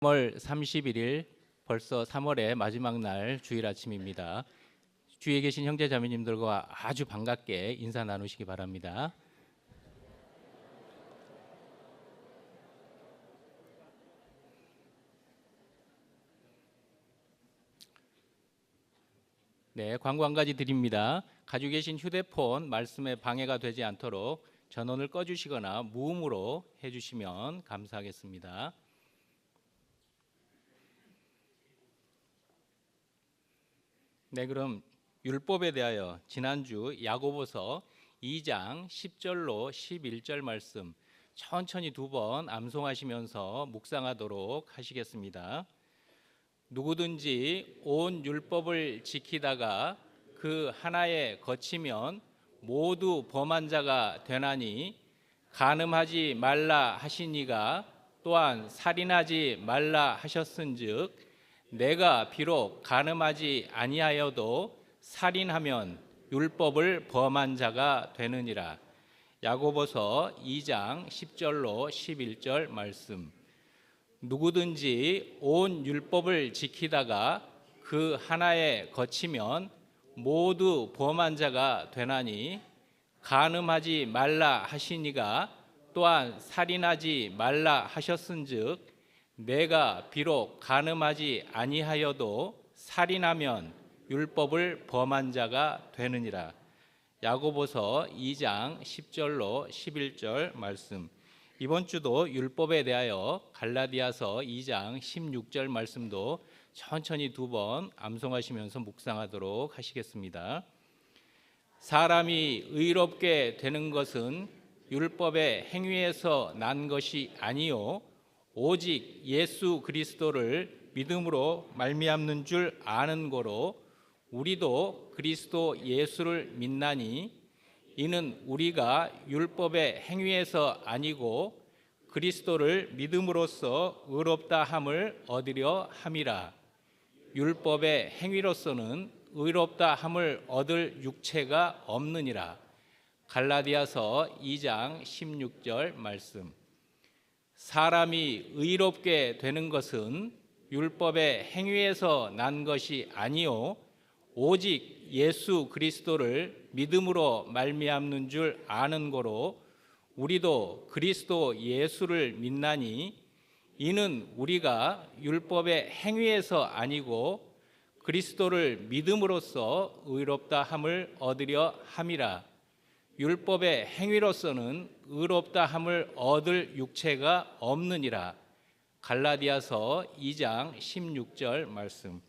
3월 31일 벌써 3월의 마지막 날 주일 아침입니다. 주위에 계신 형제 자매님들과 아주 반갑게 인사 나누시기 바랍니다. 네, 광고 한 가지 드립니다. 가지고 계신 휴대폰 말씀에 방해가 되지 않도록 전원을 꺼주시거나 무음으로 해주시면 감사하겠습니다. 네, 그럼 율법에 대하여 지난주 야고보서 2장 10절로 11절 말씀 천천히 두 번 암송하시면서 묵상하도록 하시겠습니다. 누구든지 온 율법을 지키다가 그 하나에 거치면 모두 범한 자가 되나니 간음하지 말라 하시니가 또한 살인하지 말라 하셨은즉 내가 비록 간음하지 아니하여도 살인하면 율법을 범한 자가 되느니라. 야고보서 2장 10절로 11절 말씀. 누구든지 온 율법을 지키다가 그 하나에 거치면 모두 범한 자가 되나니 간음하지 말라 하시니가 또한 살인하지 말라 하셨은즉 내가 비록 간음하지 아니하여도 살인하면 율법을 범한 자가 되느니라. 야고보서 2장 10절로 11절 말씀. 이번 주도 율법에 대하여 갈라디아서 2장 16절 말씀도 천천히 두 번 암송하시면서 묵상하도록 하시겠습니다. 사람이 의롭게 되는 것은 율법의 행위에서 난 것이 아니요 오직 예수 그리스도를 믿음으로 말미암는 줄 아는 거로 우리도 그리스도 예수를 믿나니 이는 우리가 율법의 행위에서 아니고 그리스도를 믿음으로써 의롭다 함을 얻으려 함이라. 율법의 행위로서는 의롭다 함을 얻을 육체가 없느니라. 갈라디아서 2장 16절 말씀. 사람이 의롭게 되는 것은 율법의 행위에서 난 것이 아니요 오직 예수 그리스도를 믿음으로 말미암는 줄 아는 거로 우리도 그리스도 예수를 믿나니 이는 우리가 율법의 행위에서 아니고 그리스도를 믿음으로써 의롭다 함을 얻으려 함이라. 율법의 행위로서는 의롭다 함을 얻을 육체가 없느니라. 갈라디아서 2장 16절 말씀.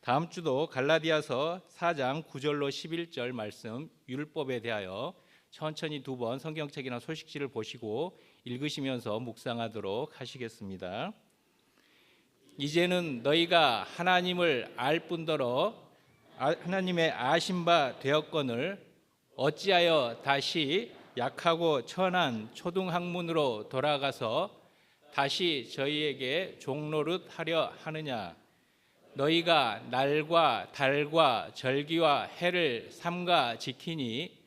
다음 주도 갈라디아서 4장 9절로 11절 말씀 율법에 대하여 천천히 두 번 성경책이나 소식지를 보시고 읽으시면서 묵상하도록 하시겠습니다. 이제는 너희가 하나님을 알 뿐더러 하나님의 아신 바 되었거늘 어찌하여 다시 약하고 천한 초등학문으로 돌아가서 다시 저희에게 종노릇 하려 하느냐. 너희가 날과 달과 절기와 해를 삼가 지키니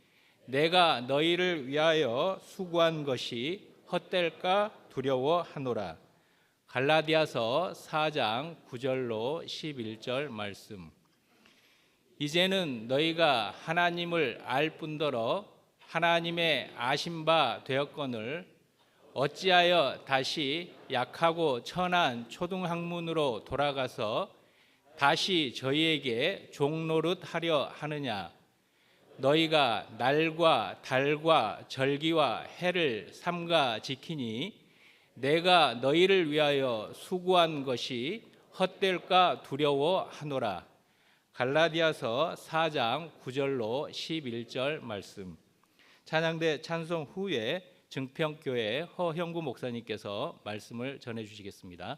내가 너희를 위하여 수고한 것이 헛될까 두려워하노라. 갈라디아서 4장 9절로 11절 말씀. 이제는 너희가 하나님을 알 뿐더러 하나님의 아신 바 되었거늘 어찌하여 다시 약하고 천한 초등학문으로 돌아가서 다시 저희에게 종노릇 하려 하느냐. 너희가 날과 달과 절기와 해를 삼가 지키니 내가 너희를 위하여 수고한 것이 헛될까 두려워하노라. 갈라디아서 4장 9절로 11절 말씀. 찬양대 찬송 후에 증평교회 허형구 목사님께서 말씀을 전해 주시겠습니다.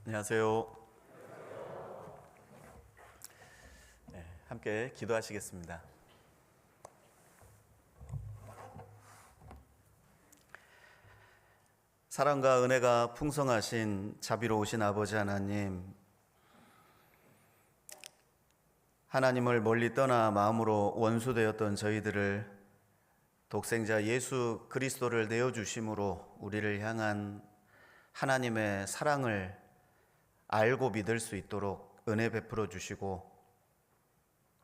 안녕하세요. 함께 기도하시겠습니다. 사랑과 은혜가 풍성하신 자비로우신 아버지 하나님, 하나님을 멀리 떠나 마음으로 원수되었던 저희들을 독생자 예수 그리스도를 내어주심으로 우리를 향한 하나님의 사랑을 알고 믿을 수 있도록 은혜 베풀어 주시고,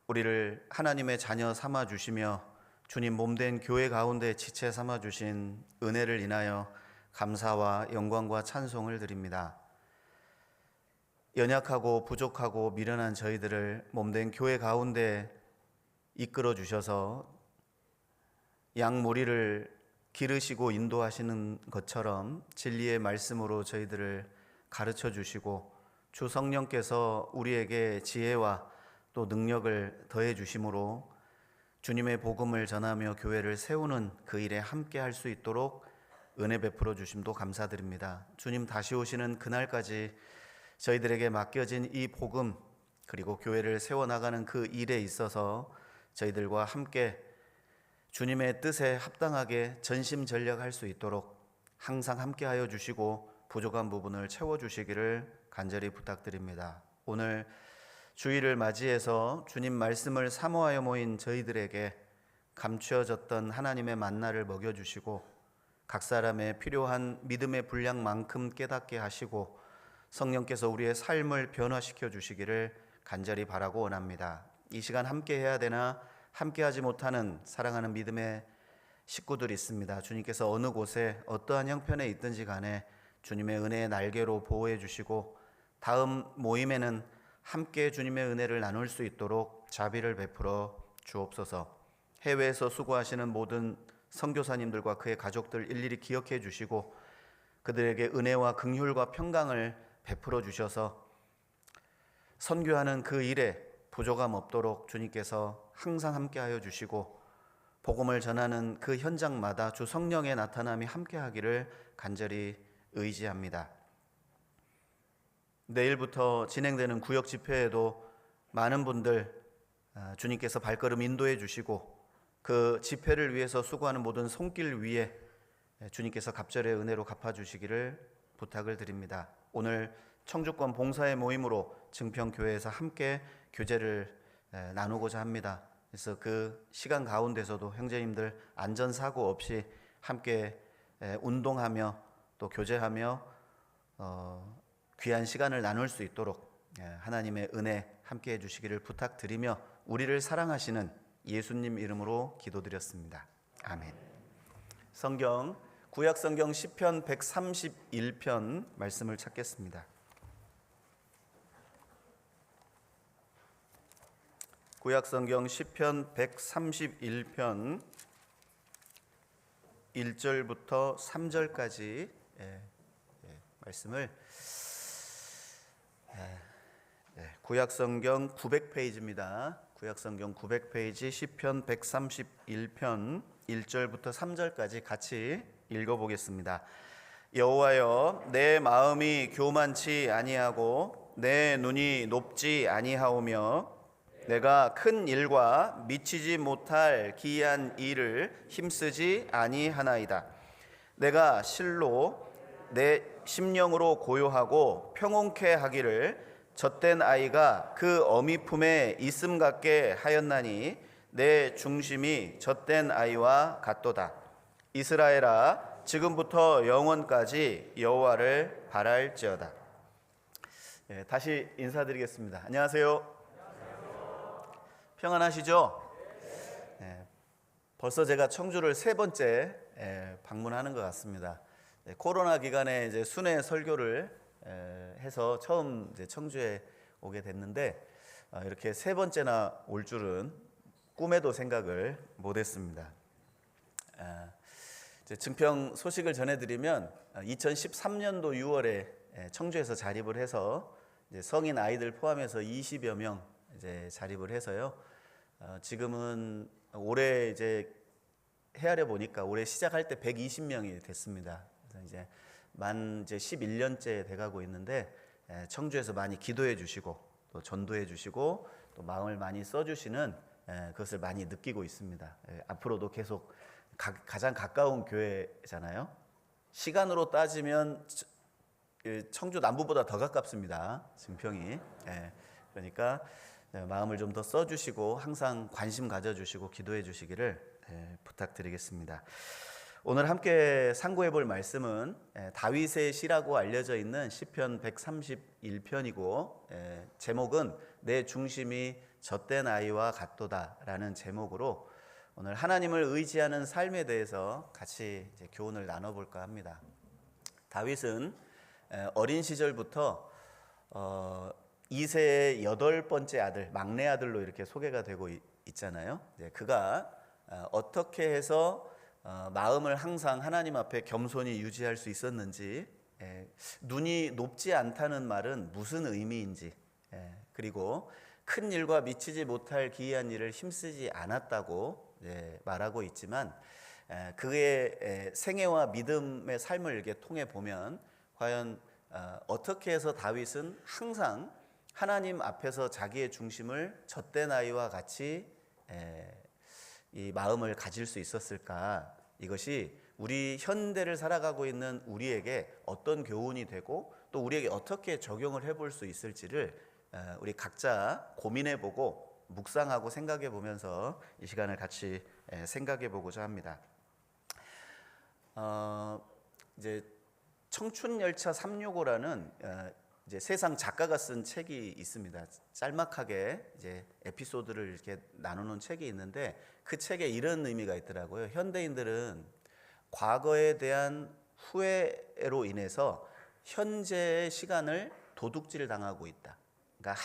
우리를 하나님의 자녀 삼아 주시며 주님 몸된 교회 가운데 지체 삼아 주신 은혜를 인하여 감사와 영광과 찬송을 드립니다. 연약하고 부족하고 미련한 저희들을 몸된 교회 가운데 이끌어 주셔서 양 무리를 기르시고 인도하시는 것처럼 진리의 말씀으로 저희들을 가르쳐 주시고, 주 성령께서 우리에게 지혜와 또 능력을 더해 주심으로 주님의 복음을 전하며 교회를 세우는 그 일에 함께 할 수 있도록 은혜 베풀어 주심도 감사드립니다. 주님 다시 오시는 그날까지 저희들에게 맡겨진 이 복음, 그리고 교회를 세워나가는 그 일에 있어서 저희들과 함께 주님의 뜻에 합당하게 전심전력할 수 있도록 항상 함께하여 주시고 부족한 부분을 채워주시기를 간절히 부탁드립니다. 오늘 주일을 맞이해서 주님 말씀을 사모하여 모인 저희들에게 감추어졌던 하나님의 만나를 먹여주시고 각 사람의 필요한 믿음의 분량만큼 깨닫게 하시고 성령께서 우리의 삶을 변화시켜 주시기를 간절히 바라고 원합니다. 이 시간 함께 해야 되나 함께하지 못하는 사랑하는 믿음의 식구들이 있습니다. 주님께서 어느 곳에 어떠한 형편에 있든지 간에 주님의 은혜의 날개로 보호해 주시고 다음 모임에는 함께 주님의 은혜를 나눌 수 있도록 자비를 베풀어 주옵소서. 해외에서 수고하시는 모든 선교사님들과 그의 가족들 일일이 기억해 주시고 그들에게 은혜와 긍휼과 평강을 베풀어 주셔서 선교하는 그 일에 부족함 없도록 주님께서 항상 함께하여 주시고 복음을 전하는 그 현장마다 주 성령의 나타남이 함께하기를 간절히 의지합니다. 내일부터 진행되는 구역 집회에도 많은 분들 주님께서 발걸음 인도해 주시고 그 집회를 위해서 수고하는 모든 손길 위에 주님께서 갑절의 은혜로 갚아주시기를 부탁을 드립니다. 오늘 청주권 봉사의 모임으로 증평교회에서 함께 교제를 나누고자 합니다. 그래서 그 시간 가운데서도 형제님들 안전사고 없이 함께 운동하며 또 교제하며 귀한 시간을 나눌 수 있도록 하나님의 은혜 함께 해주시기를 부탁드리며 우리를 사랑하시는 예수님 이름으로 기도드렸습니다. 아멘. 성경 구약성경 시편 131편 말씀을 찾겠습니다. 구약성경 시편 131편 1절부터 3절까지 말씀을 구약성경 900페이지입니다. 구약성경 900페이지 시편 131편 1절부터 3절까지 같이 읽어보겠습니다. 여호와여, 내 마음이 교만치 아니하고 내 눈이 높지 아니하오며 내가 큰 일과 미치지 못할 기이한 일을 힘쓰지 아니하나이다. 내가 실로 내 심령으로 고요하고 평온케 하기를 젖된 아이가 그 어미 품에 있음 같게 하였나니 내 중심이 젖된 아이와 같도다. 이스라엘아, 지금부터 영원까지 여호와를 바랄지어다. 다시 인사드리겠습니다. 안녕하세요. 평안하시죠? 벌써 제가 청주를 3번째 방문하는 것 같습니다. 코로나 기간에 이제 순회 설교를 해서 처음 이제 청주에 오게 됐는데 이렇게 3번째나 올 줄은 꿈에도 생각을 못했습니다. 증평 소식을 전해드리면 2013년도 6월에 청주에서 자립을 해서 이제 성인 아이들 포함해서 20여 명 이제 자립을 해서요. 지금은 올해 이제 헤아려 보니까 올해 시작할 때 120명이 됐습니다. 그래서 이제 만 이제 11년째 돼가고 있는데 청주에서 많이 기도해 주시고 또 전도해 주시고 또 마음을 많이 써주시는 그것을 많이 느끼고 있습니다. 앞으로도 계속 가장 가까운 교회잖아요. 시간으로 따지면 청주 남부보다 더 가깝습니다. 증평이. 그러니까 마음을 좀 더 써주시고 항상 관심 가져주시고 기도해 주시기를 부탁드리겠습니다. 오늘 함께 상고해 볼 말씀은 다윗의 시라고 알려져 있는 시편 131편이고 제목은 내 중심이 젖된 아이와 같도다라는 제목으로 오늘 하나님을 의지하는 삶에 대해서 같이 이제 교훈을 나눠볼까 합니다. 다윗은 어린 시절부터 이새의 8번째 아들, 막내 아들로 이렇게 소개가 되고 있잖아요. 그가 어떻게 해서 마음을 항상 하나님 앞에 겸손히 유지할 수 있었는지, 눈이 높지 않다는 말은 무슨 의미인지, 그리고 큰 일과 미치지 못할 기이한 일을 힘쓰지 않았다고 말하고 있지만 그의 생애와 믿음의 삶을 이렇게 통해 보면 과연 어떻게 해서 다윗은 항상 하나님 앞에서 자기의 중심을 젖된 아이와 같이 이 마음을 가질 수 있었을까? 이것이 우리 현대를 살아가고 있는 우리에게 어떤 교훈이 되고 또 우리에게 어떻게 적용을 해볼 수 있을지를 우리 각자 고민해보고 묵상하고 생각해보면서 이 시간을 같이 생각해보고자 합니다. 이제 청춘열차 365라는 이제 세상 작가가 쓴 책이 있습니다. 짤막하게 이제 에피소드를 이렇게 나누는 책이 있는데 그 책에 이런 의미가 있더라고요. 현대인들은 과거에 대한 후회로 인해서 현재의 시간을 도둑질 당하고 있다. 그러니까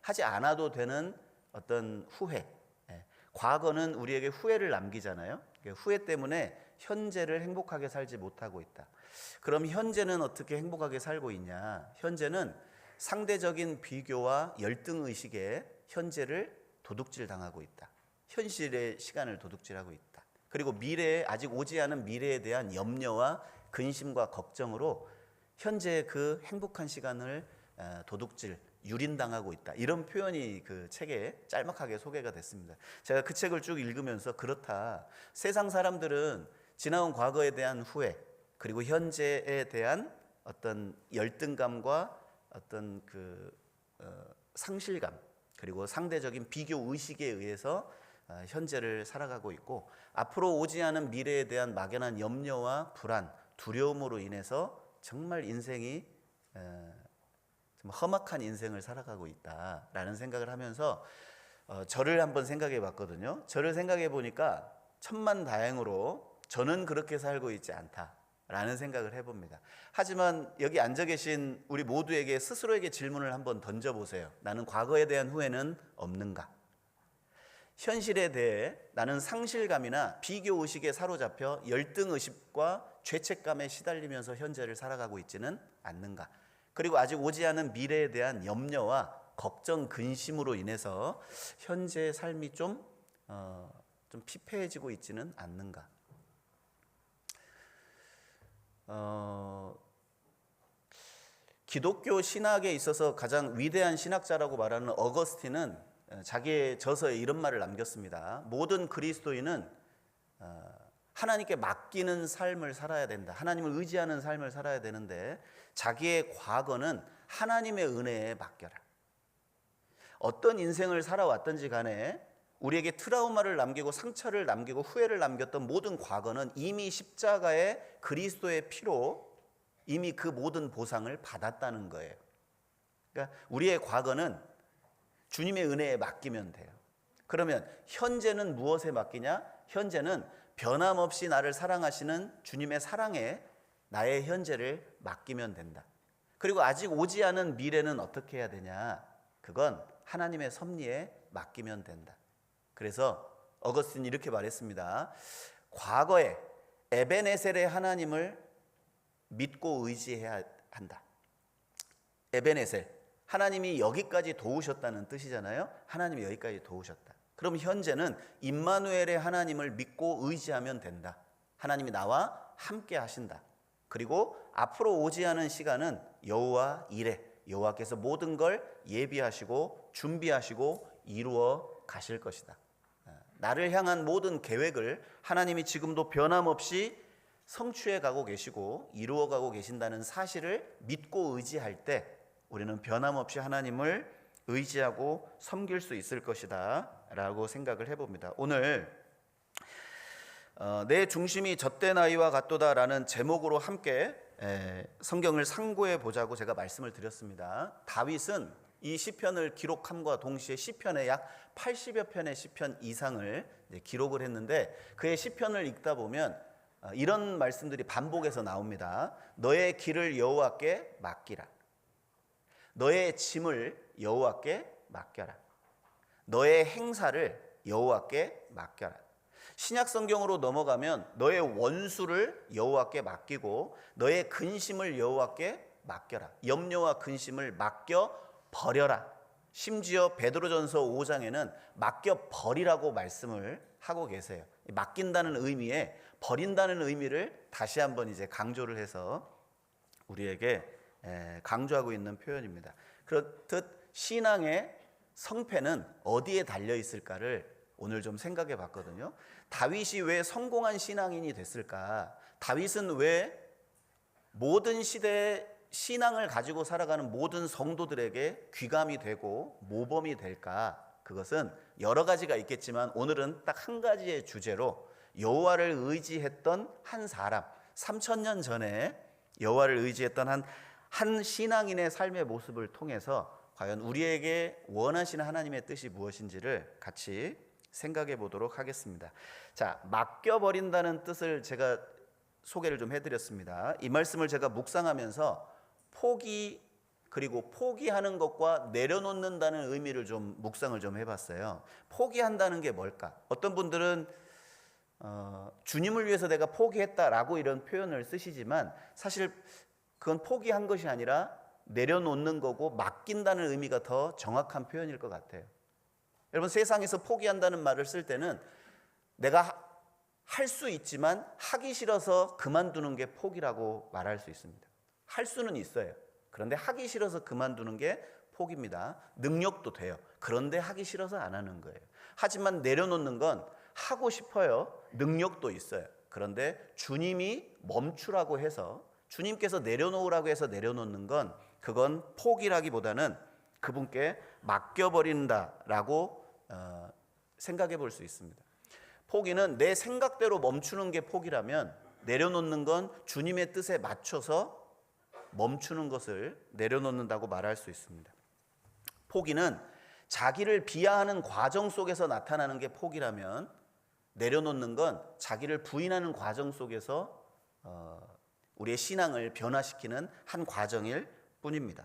하지 않아도 되는 어떤 후회. 과거는 우리에게 후회를 남기잖아요. 후회 때문에 현재를 행복하게 살지 못하고 있다. 그럼 현재는 어떻게 행복하게 살고 있냐? 현재는 상대적인 비교와 열등의식에 현재를 도둑질 당하고 있다. 현실의 시간을 도둑질하고 있다. 그리고 미래에 아직 오지 않은 미래에 대한 염려와 근심과 걱정으로 현재의 그 행복한 시간을 도둑질, 유린당하고 있다. 이런 표현이 그 책에 짤막하게 소개가 됐습니다. 제가 그 책을 쭉 읽으면서 그렇다. 세상 사람들은 지나온 과거에 대한 후회, 그리고 현재에 대한 어떤 열등감과 어떤 상실감, 그리고 상대적인 비교 의식에 의해서 현재를 살아가고 있고 앞으로 오지 않은 미래에 대한 막연한 염려와 불안, 두려움으로 인해서 정말 인생이 험악한 인생을 살아가고 있다라는 생각을 하면서 저를 한번 생각해 봤거든요. 저를 생각해 보니까 천만다행으로 저는 그렇게 살고 있지 않다라는 생각을 해봅니다. 하지만 여기 앉아 계신 우리 모두에게 스스로에게 질문을 한번 던져보세요. 나는 과거에 대한 후회는 없는가? 현실에 대해 나는 상실감이나 비교의식에 사로잡혀 열등의식과 죄책감에 시달리면서 현재를 살아가고 있지는 않는가? 그리고 아직 오지 않은 미래에 대한 염려와 걱정, 근심으로 인해서 현재의 삶이 좀 피폐해지고 있지는 않는가? 기독교 신학에 있어서 가장 위대한 신학자라고 말하는 어거스틴은 자기의 저서에 이런 말을 남겼습니다. 모든 그리스도인은 하나님께 맡기는 삶을 살아야 된다. 하나님을 의지하는 삶을 살아야 되는데 자기의 과거는 하나님의 은혜에 맡겨라. 어떤 인생을 살아왔든지 간에 우리에게 트라우마를 남기고 상처를 남기고 후회를 남겼던 모든 과거는 이미 십자가의 그리스도의 피로 이미 그 모든 보상을 받았다는 거예요. 그러니까 우리의 과거는 주님의 은혜에 맡기면 돼요. 그러면 현재는 무엇에 맡기냐? 현재는 변함없이 나를 사랑하시는 주님의 사랑에 나의 현재를 맡기면 된다. 그리고 아직 오지 않은 미래는 어떻게 해야 되냐? 그건 하나님의 섭리에 맡기면 된다. 그래서 어거스틴이 이렇게 말했습니다. 과거에 에베네셀의 하나님을 믿고 의지해야 한다. 에베네셀, 하나님이 여기까지 도우셨다는 뜻이잖아요. 하나님이 여기까지 도우셨다. 그럼 현재는 임마누엘의 하나님을 믿고 의지하면 된다. 하나님이 나와 함께 하신다. 그리고 앞으로 오지 않은 시간은 여호와 이레, 여호와께서 모든 걸 예비하시고 준비하시고 이루어 가실 것이다. 나를 향한 모든 계획을 하나님이 지금도 변함없이 성취해 가고 계시고 이루어 가고 계신다는 사실을 믿고 의지할 때 우리는 변함없이 하나님을 의지하고 섬길 수 있을 것이다 라고 생각을 해봅니다. 오늘 내 중심이 젖된 아이와 같도다 라는 제목으로 함께 성경을 상고해 보자고 제가 말씀을 드렸습니다. 다윗은 이 시편을 기록함과 동시에 시편의 약 80여 편의 시편 이상을 기록을 했는데 그의 시편을 읽다 보면 이런 말씀들이 반복해서 나옵니다. 너의 길을 여호와께 맡기라. 너의 짐을 여호와께 맡겨라. 너의 행사를 여호와께 맡겨라. 신약 성경으로 넘어가면 너의 원수를 여호와께 맡기고 너의 근심을 여호와께 맡겨라. 염려와 근심을 맡겨 버려라. 심지어 베드로전서 5장에는 맡겨 버리라고 말씀을 하고 계세요. 맡긴다는 의미에 버린다는 의미를 다시 한번 이제 강조를 해서 우리에게 강조하고 있는 표현입니다. 그렇듯 신앙의 성패는 어디에 달려 있을까를 오늘 좀 생각해 봤거든요. 다윗이 왜 성공한 신앙인이 됐을까? 다윗은 왜 모든 시대에 신앙을 가지고 살아가는 모든 성도들에게 귀감이 되고 모범이 될까? 그것은 여러 가지가 있겠지만 오늘은 딱 한 가지의 주제로 여호와를 의지했던 한 사람, 3000년 전에 여호와를 의지했던 한 신앙인의 삶의 모습을 통해서 과연 우리에게 원하시는 하나님의 뜻이 무엇인지를 같이 생각해 보도록 하겠습니다. 자, 맡겨버린다는 뜻을 제가 소개를 좀 해드렸습니다. 이 말씀을 제가 묵상하면서 포기 그리고 포기하는 것과 내려놓는다는 의미를 좀 묵상을 좀 해봤어요. 포기한다는 게 뭘까? 어떤 분들은 주님을 위해서 내가 포기했다라고 이런 표현을 쓰시지만 사실 그건 포기한 것이 아니라 내려놓는 거고 맡긴다는 의미가 더 정확한 표현일 것 같아요. 여러분, 세상에서 포기한다는 말을 쓸 때는 내가 할 수 있지만 하기 싫어서 그만두는 게 포기라고 말할 수 있습니다. 할 수는 있어요. 그런데 하기 싫어서 그만두는 게 포기입니다. 능력도 돼요. 그런데 하기 싫어서 안 하는 거예요. 하지만 내려놓는 건 하고 싶어요. 능력도 있어요. 그런데 주님이 멈추라고 해서 주님께서 내려놓으라고 해서 내려놓는 건 그건 포기라기보다는 그분께 맡겨버린다라고 생각해 볼 수 있습니다. 포기는 내 생각대로 멈추는 게 포기라면 내려놓는 건 주님의 뜻에 맞춰서 멈추는 것을 내려놓는다고 말할 수 있습니다. 포기는 자기를 비하하는 과정 속에서 나타나는 게 포기라면 내려놓는 건 자기를 부인하는 과정 속에서 우리의 신앙을 변화시키는 한 과정일 뿐입니다.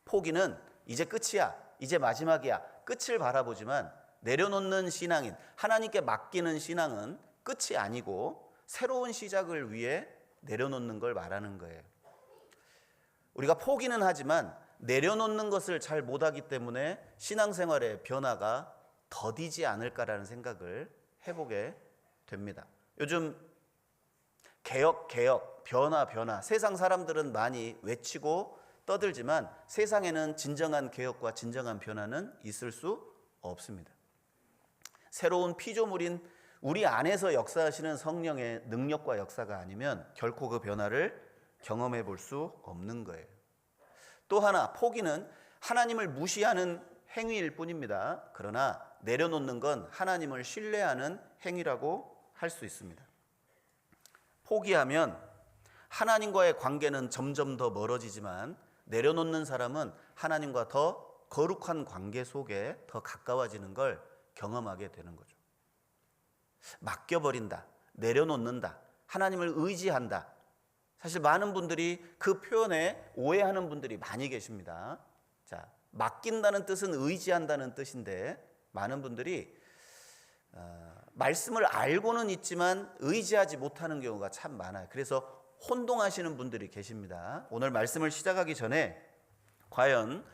포기는 이제 끝이야, 이제 마지막이야, 끝을 바라보지만 내려놓는 신앙인, 하나님께 맡기는 신앙은 끝이 아니고 새로운 시작을 위해 내려놓는 걸 말하는 거예요. 우리가 포기는 하지만 내려놓는 것을 잘 못하기 때문에 신앙생활의 변화가 더디지 않을까라는 생각을 해보게 됩니다. 요즘 개혁, 변화, 세상 사람들은 많이 외치고 떠들지만 세상에는 진정한 개혁과 진정한 변화는 있을 수 없습니다. 새로운 피조물인 우리 안에서 역사하시는 성령의 능력과 역사가 아니면 결코 그 변화를 경험해 볼 수 없는 거예요. 또 하나, 포기는 하나님을 무시하는 행위일 뿐입니다. 그러나 내려놓는 건 하나님을 신뢰하는 행위라고 할 수 있습니다. 포기하면 하나님과의 관계는 점점 더 멀어지지만 내려놓는 사람은 하나님과 더 거룩한 관계 속에 더 가까워지는 걸 경험하게 되는 거죠. 맡겨버린다, 내려놓는다, 하나님을 의지한다. 사실 많은 분들이 그 표현에 오해하는 분들이 많이 계십니다. 자, 맡긴다는 뜻은 의지한다는 뜻인데 많은 분들이 말씀을 알고는 있지만 의지하지 못하는 경우가 참 많아요. 그래서 혼동하시는 분들이 계십니다. 오늘 말씀을 시작하기 전에 과연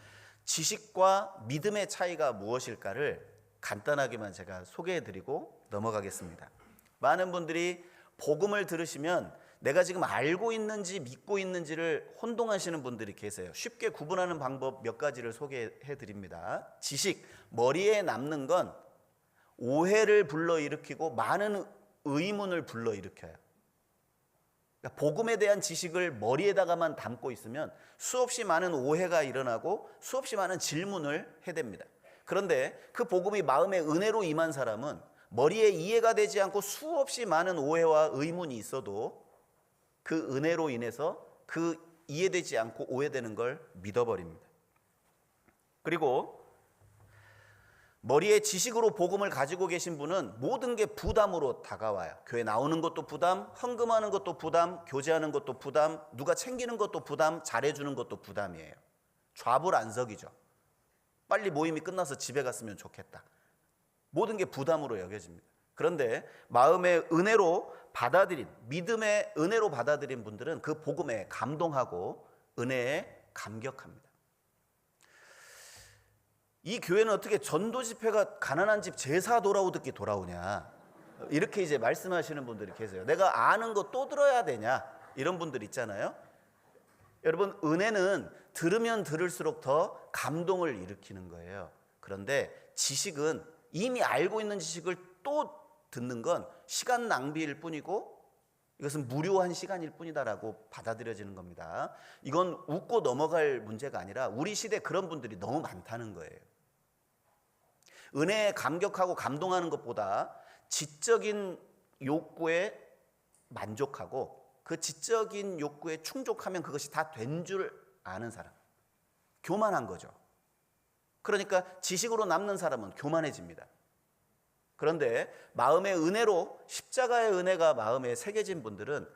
지식과 믿음의 차이가 무엇일까를 간단하게만 제가 소개해드리고 넘어가겠습니다. 많은 분들이 복음을 들으시면 내가 지금 알고 있는지 믿고 있는지를 혼동하시는 분들이 계세요. 쉽게 구분하는 방법 몇 가지를 소개해 드립니다. 지식, 머리에 남는 건 오해를 불러일으키고 많은 의문을 불러일으켜요. 그러니까 복음에 대한 지식을 머리에다가만 담고 있으면 수없이 많은 오해가 일어나고 수없이 많은 질문을 해댑니다. 그런데 그 복음이 마음의 은혜로 임한 사람은 머리에 이해가 되지 않고 수없이 많은 오해와 의문이 있어도 그 은혜로 인해서 그 이해되지 않고 오해되는 걸 믿어버립니다. 그리고 머리에 지식으로 복음을 가지고 계신 분은 모든 게 부담으로 다가와요. 교회 나오는 것도 부담, 헌금하는 것도 부담, 교제하는 것도 부담, 누가 챙기는 것도 부담, 잘해주는 것도 부담이에요. 좌불안석이죠. 빨리 모임이 끝나서 집에 갔으면 좋겠다. 모든 게 부담으로 여겨집니다. 그런데 마음의 은혜로 받아들인, 믿음의 은혜로 받아들인 분들은 그 복음에 감동하고 은혜에 감격합니다. 이 교회는 어떻게 전도 집회가 가난한 집 제사 돌아오듯이 돌아오냐, 이렇게 이제 말씀하시는 분들이 계세요. 내가 아는 거 또 들어야 되냐, 이런 분들 있잖아요. 여러분, 은혜는 들으면 들을수록 더 감동을 일으키는 거예요. 그런데 지식은 이미 알고 있는 지식을 또 듣는 건 시간 낭비일 뿐이고 이것은 무료한 시간일 뿐이다라고 받아들여지는 겁니다. 이건 웃고 넘어갈 문제가 아니라 우리 시대에 그런 분들이 너무 많다는 거예요. 은혜에 감격하고 감동하는 것보다 지적인 욕구에 만족하고 그 지적인 욕구에 충족하면 그것이 다 된 줄 아는 사람, 교만한 거죠. 그러니까 지식으로 남는 사람은 교만해집니다. 그런데 마음의 은혜로, 십자가의 은혜가 마음에 새겨진 분들은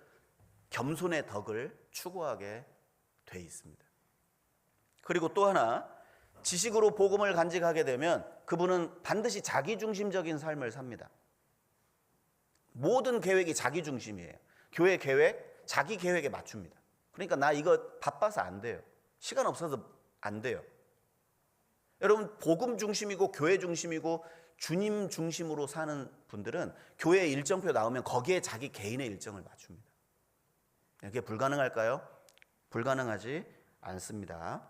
겸손의 덕을 추구하게 돼 있습니다. 그리고 또 하나, 지식으로 복음을 간직하게 되면 그분은 반드시 자기중심적인 삶을 삽니다. 모든 계획이 자기중심이에요. 교회 계획, 자기 계획에 맞춥니다. 그러니까 나 이거 바빠서 안 돼요. 시간 없어서 안 돼요. 여러분, 복음 중심이고 교회 중심이고 주님 중심으로 사는 분들은 교회 일정표 나오면 거기에 자기 개인의 일정을 맞춥니다. 이게 불가능할까요? 불가능하지 않습니다.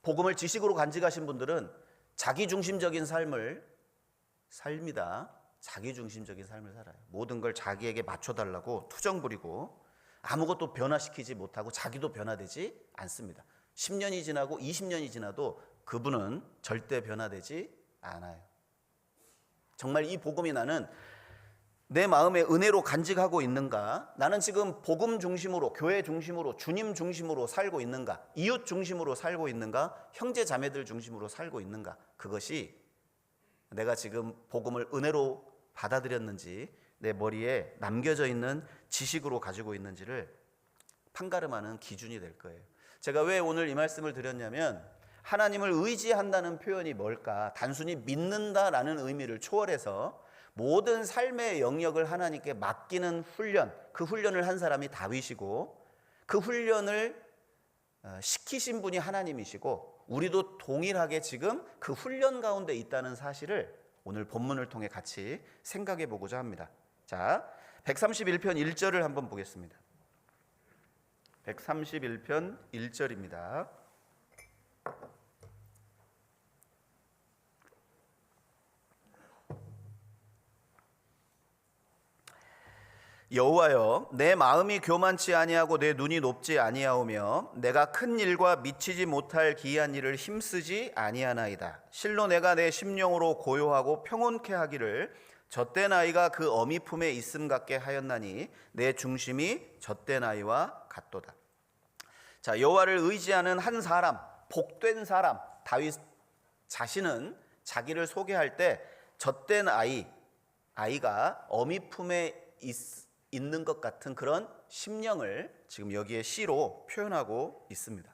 복음을 지식으로 간직하신 분들은 자기중심적인 삶을 삽니다. 자기중심적인 삶을 살아요. 모든 걸 자기에게 맞춰달라고 투정 부리고 아무것도 변화시키지 못하고 자기도 변화되지 않습니다. 10년이 지나고 20년이 지나도 그분은 절대 변화되지 않아요. 정말 이 복음이 나는 내 마음의 은혜로 간직하고 있는가? 나는 지금 복음 중심으로, 교회 중심으로, 주님 중심으로 살고 있는가? 이웃 중심으로 살고 있는가? 형제 자매들 중심으로 살고 있는가? 그것이 내가 지금 복음을 은혜로 받아들였는지, 내 머리에 남겨져 있는 지식으로 가지고 있는지를 판가름하는 기준이 될 거예요. 제가 왜 오늘 이 말씀을 드렸냐면, 하나님을 의지한다는 표현이 뭘까? 단순히 믿는다라는 의미를 초월해서 모든 삶의 영역을 하나님께 맡기는 훈련, 그 훈련을 한 사람이 다윗이고, 그 훈련을 시키신 분이 하나님이시고, 우리도 동일하게 지금 그 훈련 가운데 있다는 사실을 오늘 본문을 통해 같이 생각해 보고자 합니다. 자, 131편 1절을 한번 보겠습니다. 131편 1절입니다. 여호와여, 내 마음이 교만치 아니하고 내 눈이 높지 아니하오며 내가 큰 일과 미치지 못할 기이한 일을 힘쓰지 아니하나이다. 실로 내가 내 심령으로 고요하고 평온케 하기를 젖된 아이가 그 어미 품에 있음 같게 하였나니 내 중심이 젖된 아이와 같도다. 자, 여호와를 의지하는 한 사람, 복된 사람, 다윗 자신은 자기를 소개할 때 젖된 아이가 어미 품에 있는 것 같은 그런 심령을 지금 여기에 시로 표현하고 있습니다.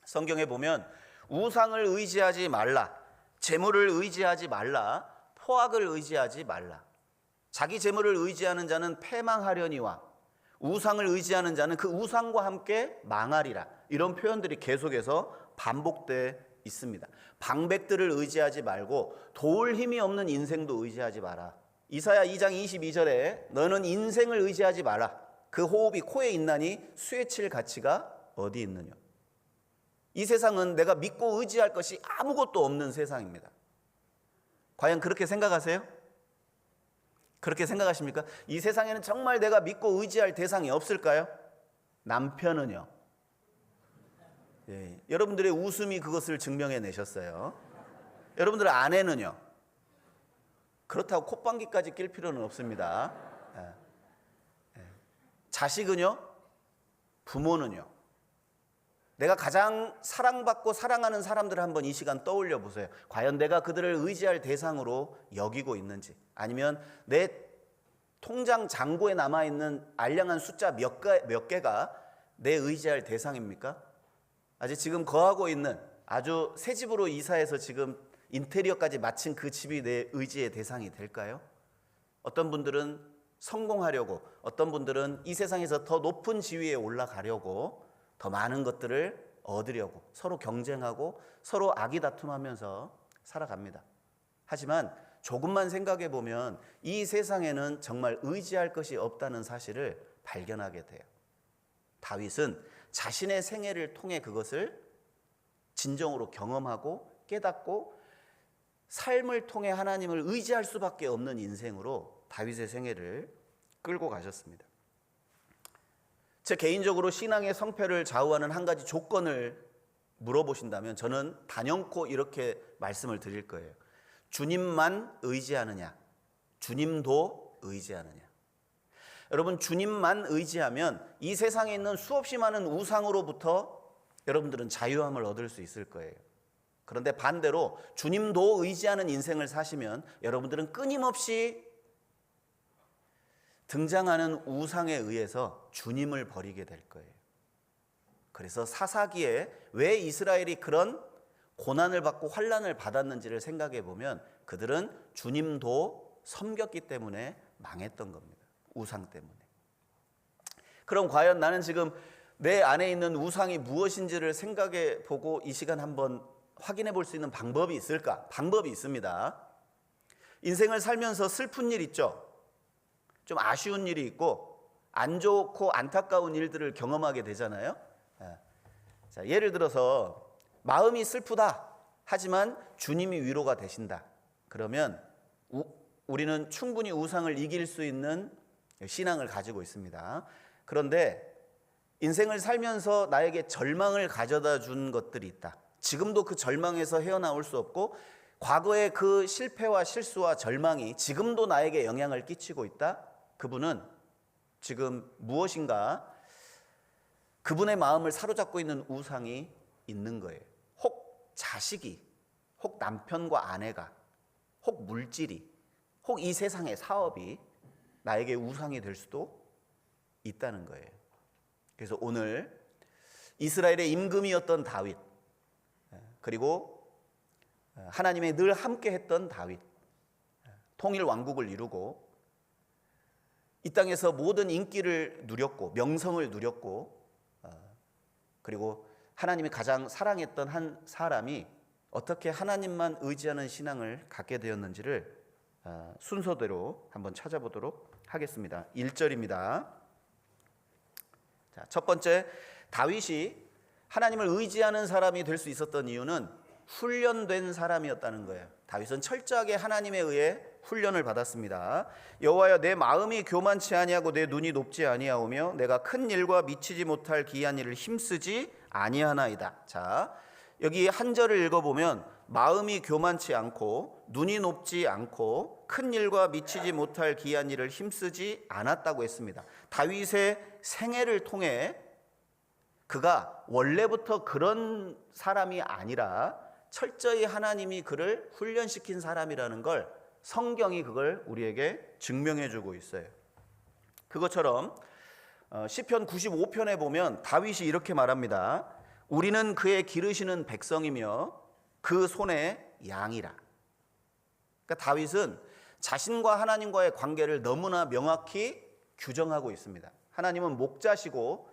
성경에 보면 우상을 의지하지 말라, 재물을 의지하지 말라, 포악을 의지하지 말라. 자기 재물을 의지하는 자는 패망하려니와 우상을 의지하는 자는 그 우상과 함께 망하리라. 이런 표현들이 계속해서 반복돼 있습니다. 방백들을 의지하지 말고 도울 힘이 없는 인생도 의지하지 마라. 이사야 2장 22절에 너는 인생을 의지하지 마라. 그 호흡이 코에 있나니 수에 칠 가치가 어디 있느냐. 이 세상은 내가 믿고 의지할 것이 아무것도 없는 세상입니다. 과연 그렇게 생각하세요? 그렇게 생각하십니까? 이 세상에는 정말 내가 믿고 의지할 대상이 없을까요? 남편은요? 예, 여러분들의 웃음이 그것을 증명해 내셨어요. 여러분들의 아내는요? 그렇다고 콧방귀까지 낄 필요는 없습니다. 자식은요? 부모는요? 내가 가장 사랑받고 사랑하는 사람들을 한번 이 시간 떠올려 보세요. 과연 내가 그들을 의지할 대상으로 여기고 있는지, 아니면 내 통장 잔고에 남아있는 알량한 숫자 몇 개가 내 의지할 대상입니까? 아직 지금 거하고 있는 아주 새 집으로 이사해서 지금 인테리어까지 마친 그 집이 내 의지의 대상이 될까요? 어떤 분들은 성공하려고, 어떤 분들은 이 세상에서 더 높은 지위에 올라가려고, 더 많은 것들을 얻으려고 서로 경쟁하고 서로 아기다툼하면서 살아갑니다. 하지만 조금만 생각해 보면 이 세상에는 정말 의지할 것이 없다는 사실을 발견하게 돼요. 다윗은 자신의 생애를 통해 그것을 진정으로 경험하고 깨닫고 삶을 통해 하나님을 의지할 수밖에 없는 인생으로 다윗의 생애를 끌고 가셨습니다. 제 개인적으로 신앙의 성패를 좌우하는 한 가지 조건을 물어보신다면 저는 단연코 이렇게 말씀을 드릴 거예요. 주님만 의지하느냐, 주님도 의지하느냐. 여러분, 주님만 의지하면 이 세상에 있는 수없이 많은 우상으로부터 여러분들은 자유함을 얻을 수 있을 거예요. 그런데 반대로 주님도 의지하는 인생을 사시면 여러분들은 끊임없이 등장하는 우상에 의해서 주님을 버리게 될 거예요. 그래서 사사기에 왜 이스라엘이 그런 고난을 받고 환난을 받았는지를 생각해 보면 그들은 주님도 섬겼기 때문에 망했던 겁니다. 우상 때문에. 그럼 과연 나는 지금 내 안에 있는 우상이 무엇인지를 생각해 보고 이 시간 한번 확인해 볼 수 있는 방법이 있을까? 방법이 있습니다. 인생을 살면서 슬픈 일 있죠? 좀 아쉬운 일이 있고 안 좋고 안타까운 일들을 경험하게 되잖아요. 자, 예를 들어서 마음이 슬프다 하지만 주님이 위로가 되신다. 그러면 우리는 충분히 우상을 이길 수 있는 신앙을 가지고 있습니다. 그런데 인생을 살면서 나에게 절망을 가져다 준 것들이 있다. 지금도 그 절망에서 헤어나올 수 없고 과거의 그 실패와 실수와 절망이 지금도 나에게 영향을 끼치고 있다. 그분은 지금 무엇인가 그분의 마음을 사로잡고 있는 우상이 있는 거예요. 혹 자식이, 혹 남편과 아내가, 혹 물질이, 혹 이 세상의 사업이 나에게 우상이 될 수도 있다는 거예요. 그래서 오늘 이스라엘의 임금이었던 다윗, 그리고 하나님의 늘 함께 했던 다윗, 통일 왕국을 이루고 이 땅에서 모든 인기를 누렸고 명성을 누렸고 그리고 하나님이 가장 사랑했던 한 사람이 어떻게 하나님만 의지하는 신앙을 갖게 되었는지를 순서대로 한번 찾아보도록 하겠습니다. 1절입니다. 자, 첫 번째, 다윗이 하나님을 의지하는 사람이 될 수 있었던 이유는 훈련된 사람이었다는 거예요. 다윗은 철저하게 하나님에 의해 훈련을 받았습니다. 여호와여, 내 마음이 교만치 아니하고 내 눈이 높지 아니하오며 내가 큰 일과 미치지 못할 기이한 일을 힘쓰지 아니하나이다. 자, 여기 한 절을 읽어보면 마음이 교만치 않고 눈이 높지 않고 큰 일과 미치지 못할 기이한 일을 힘쓰지 않았다고 했습니다. 다윗의 생애를 통해 그가 원래부터 그런 사람이 아니라 철저히 하나님이 그를 훈련시킨 사람이라는 걸 성경이 그걸 우리에게 증명해 주고 있어요. 그것처럼 시편 95편에 보면 다윗이 이렇게 말합니다. 우리는 그의 기르시는 백성이며 그 손에 양이라. 그러니까 다윗은 자신과 하나님과의 관계를 너무나 명확히 규정하고 있습니다. 하나님은 목자시고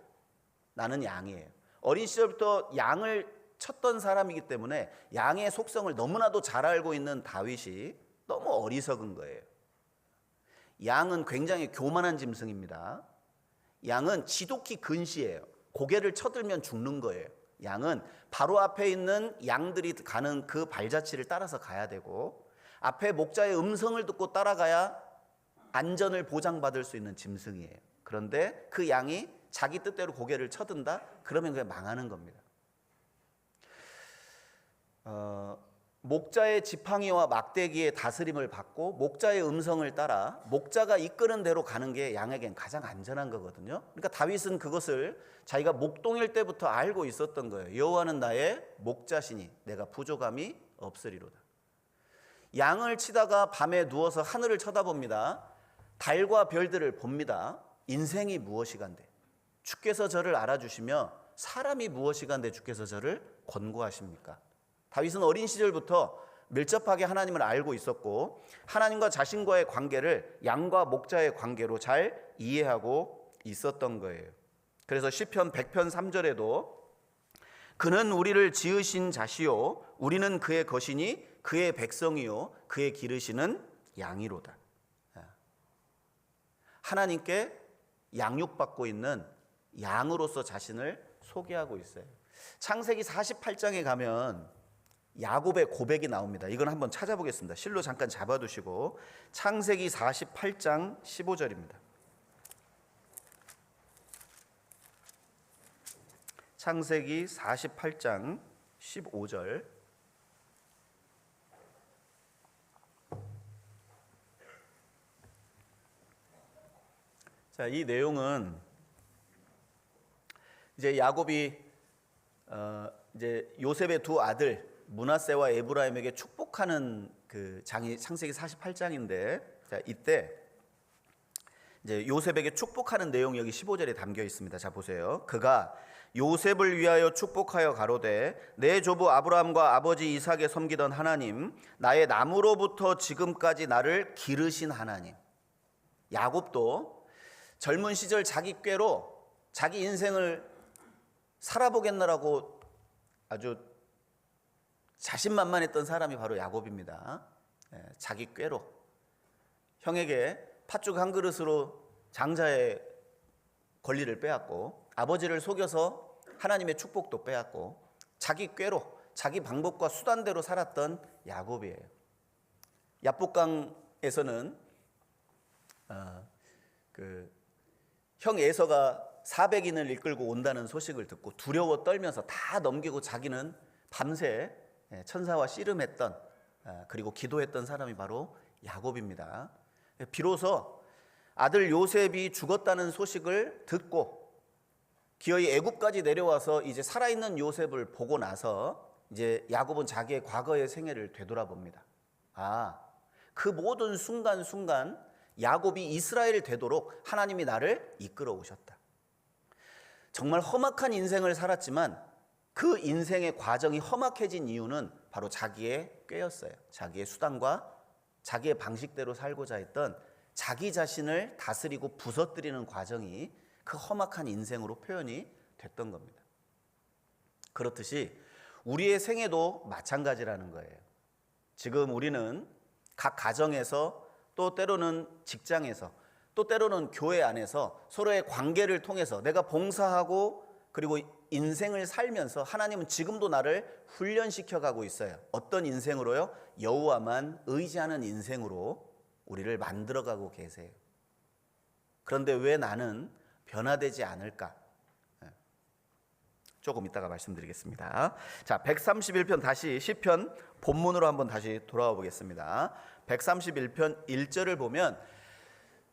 나는 양이에요. 어린 시절부터 양을 쳤던 사람이기 때문에 양의 속성을 너무나도 잘 알고 있는 다윗이 너무 어리석은 거예요. 양은 굉장히 교만한 짐승입니다. 양은 지독히 근시해요. 고개를 쳐들면 죽는 거예요. 양은 바로 앞에 있는 양들이 가는 그 발자취를 따라서 가야 되고, 앞에 목자의 음성을 듣고 따라가야 안전을 보장받을 수 있는 짐승이에요. 그런데 그 양이 자기 뜻대로 고개를 쳐든다? 그러면 그냥 망하는 겁니다. 목자의 지팡이와 막대기의 다스림을 받고 목자의 음성을 따라 목자가 이끄는 대로 가는 게 양에겐 가장 안전한 거거든요. 그러니까 다윗은 그것을 자기가 목동일 때부터 알고 있었던 거예요. 여호와는 나의 목자시니 내가 부족함이 없으리로다. 양을 치다가 밤에 누워서 하늘을 쳐다봅니다. 달과 별들을 봅니다. 인생이 무엇이간데 주께서 저를 알아주시며 사람이 무엇이간데 주께서 저를 권고하십니까? 다윗은 어린 시절부터 밀접하게 하나님을 알고 있었고 하나님과 자신과의 관계를 양과 목자의 관계로 잘 이해하고 있었던 거예요. 그래서 시편 100편 3절에도 그는 우리를 지으신 자시요 우리는 그의 것이니 그의 백성이요 그의 기르시는 양이로다. 하나님께 양육받고 있는 양으로서 자신을 소개하고 있어요. 창세기 48장에 가면 야곱의 고백이 나옵니다. 이건 한번 찾아보겠습니다. 실로 잠깐 잡아두시고 창세기 48장 15절입니다. 창세기 48장 15절. 자, 이 내용은 이제 야곱이 이제 요셉의 두 아들 므낫세와 에브라임에게 축복하는 그 장이 창세기 48장인데, 자, 이때 이제 요셉에게 축복하는 내용이 여기 15절에 담겨 있습니다. 자, 보세요. 그가 요셉을 위하여 축복하여 가로되 내 조부 아브라함과 아버지 이삭에 섬기던 하나님, 나의 남으로부터 지금까지 나를 기르신 하나님. 야곱도 젊은 시절 자기 꾀로 자기 인생을 살아보겠느라고 아주 자신만만했던 사람이 바로 야곱입니다. 자기 꾀로 형에게 팥죽 한 그릇으로 장자의 권리를 빼앗고 아버지를 속여서 하나님의 축복도 빼앗고 자기 꾀로 자기 방법과 수단대로 살았던 야곱이에요. 야복강에서는 형 에서가 400인을 이끌고 온다는 소식을 듣고 두려워 떨면서 다 넘기고 자기는 밤새 천사와 씨름했던 그리고 기도했던 사람이 바로 야곱입니다. 비로소 아들 요셉이 죽었다는 소식을 듣고 기어이 애굽까지 내려와서 이제 살아있는 요셉을 보고 나서 이제 야곱은 자기의 과거의 생애를 되돌아봅니다. 그 모든 순간순간 야곱이 이스라엘이 되도록 하나님이 나를 이끌어 오셨다. 정말 험악한 인생을 살았지만 그 인생의 과정이 험악해진 이유는 바로 자기의 꾀였어요. 자기의 수단과 자기의 방식대로 살고자 했던 자기 자신을 다스리고 부서뜨리는 과정이 그 험악한 인생으로 표현이 됐던 겁니다. 그렇듯이 우리의 생애도 마찬가지라는 거예요. 지금 우리는 각 가정에서 또 때로는 직장에서 또 때로는 교회 안에서 서로의 관계를 통해서 내가 봉사하고 그리고 인생을 살면서 하나님은 지금도 나를 훈련시켜 가고 있어요. 어떤 인생으로요? 여호와만 의지하는 인생으로 우리를 만들어 가고 계세요. 그런데 왜 나는 변화되지 않을까? 조금 이따가 말씀드리겠습니다. 자, 131편 다시 시편 본문으로 한번 다시 돌아와 보겠습니다. 131편 1절을 보면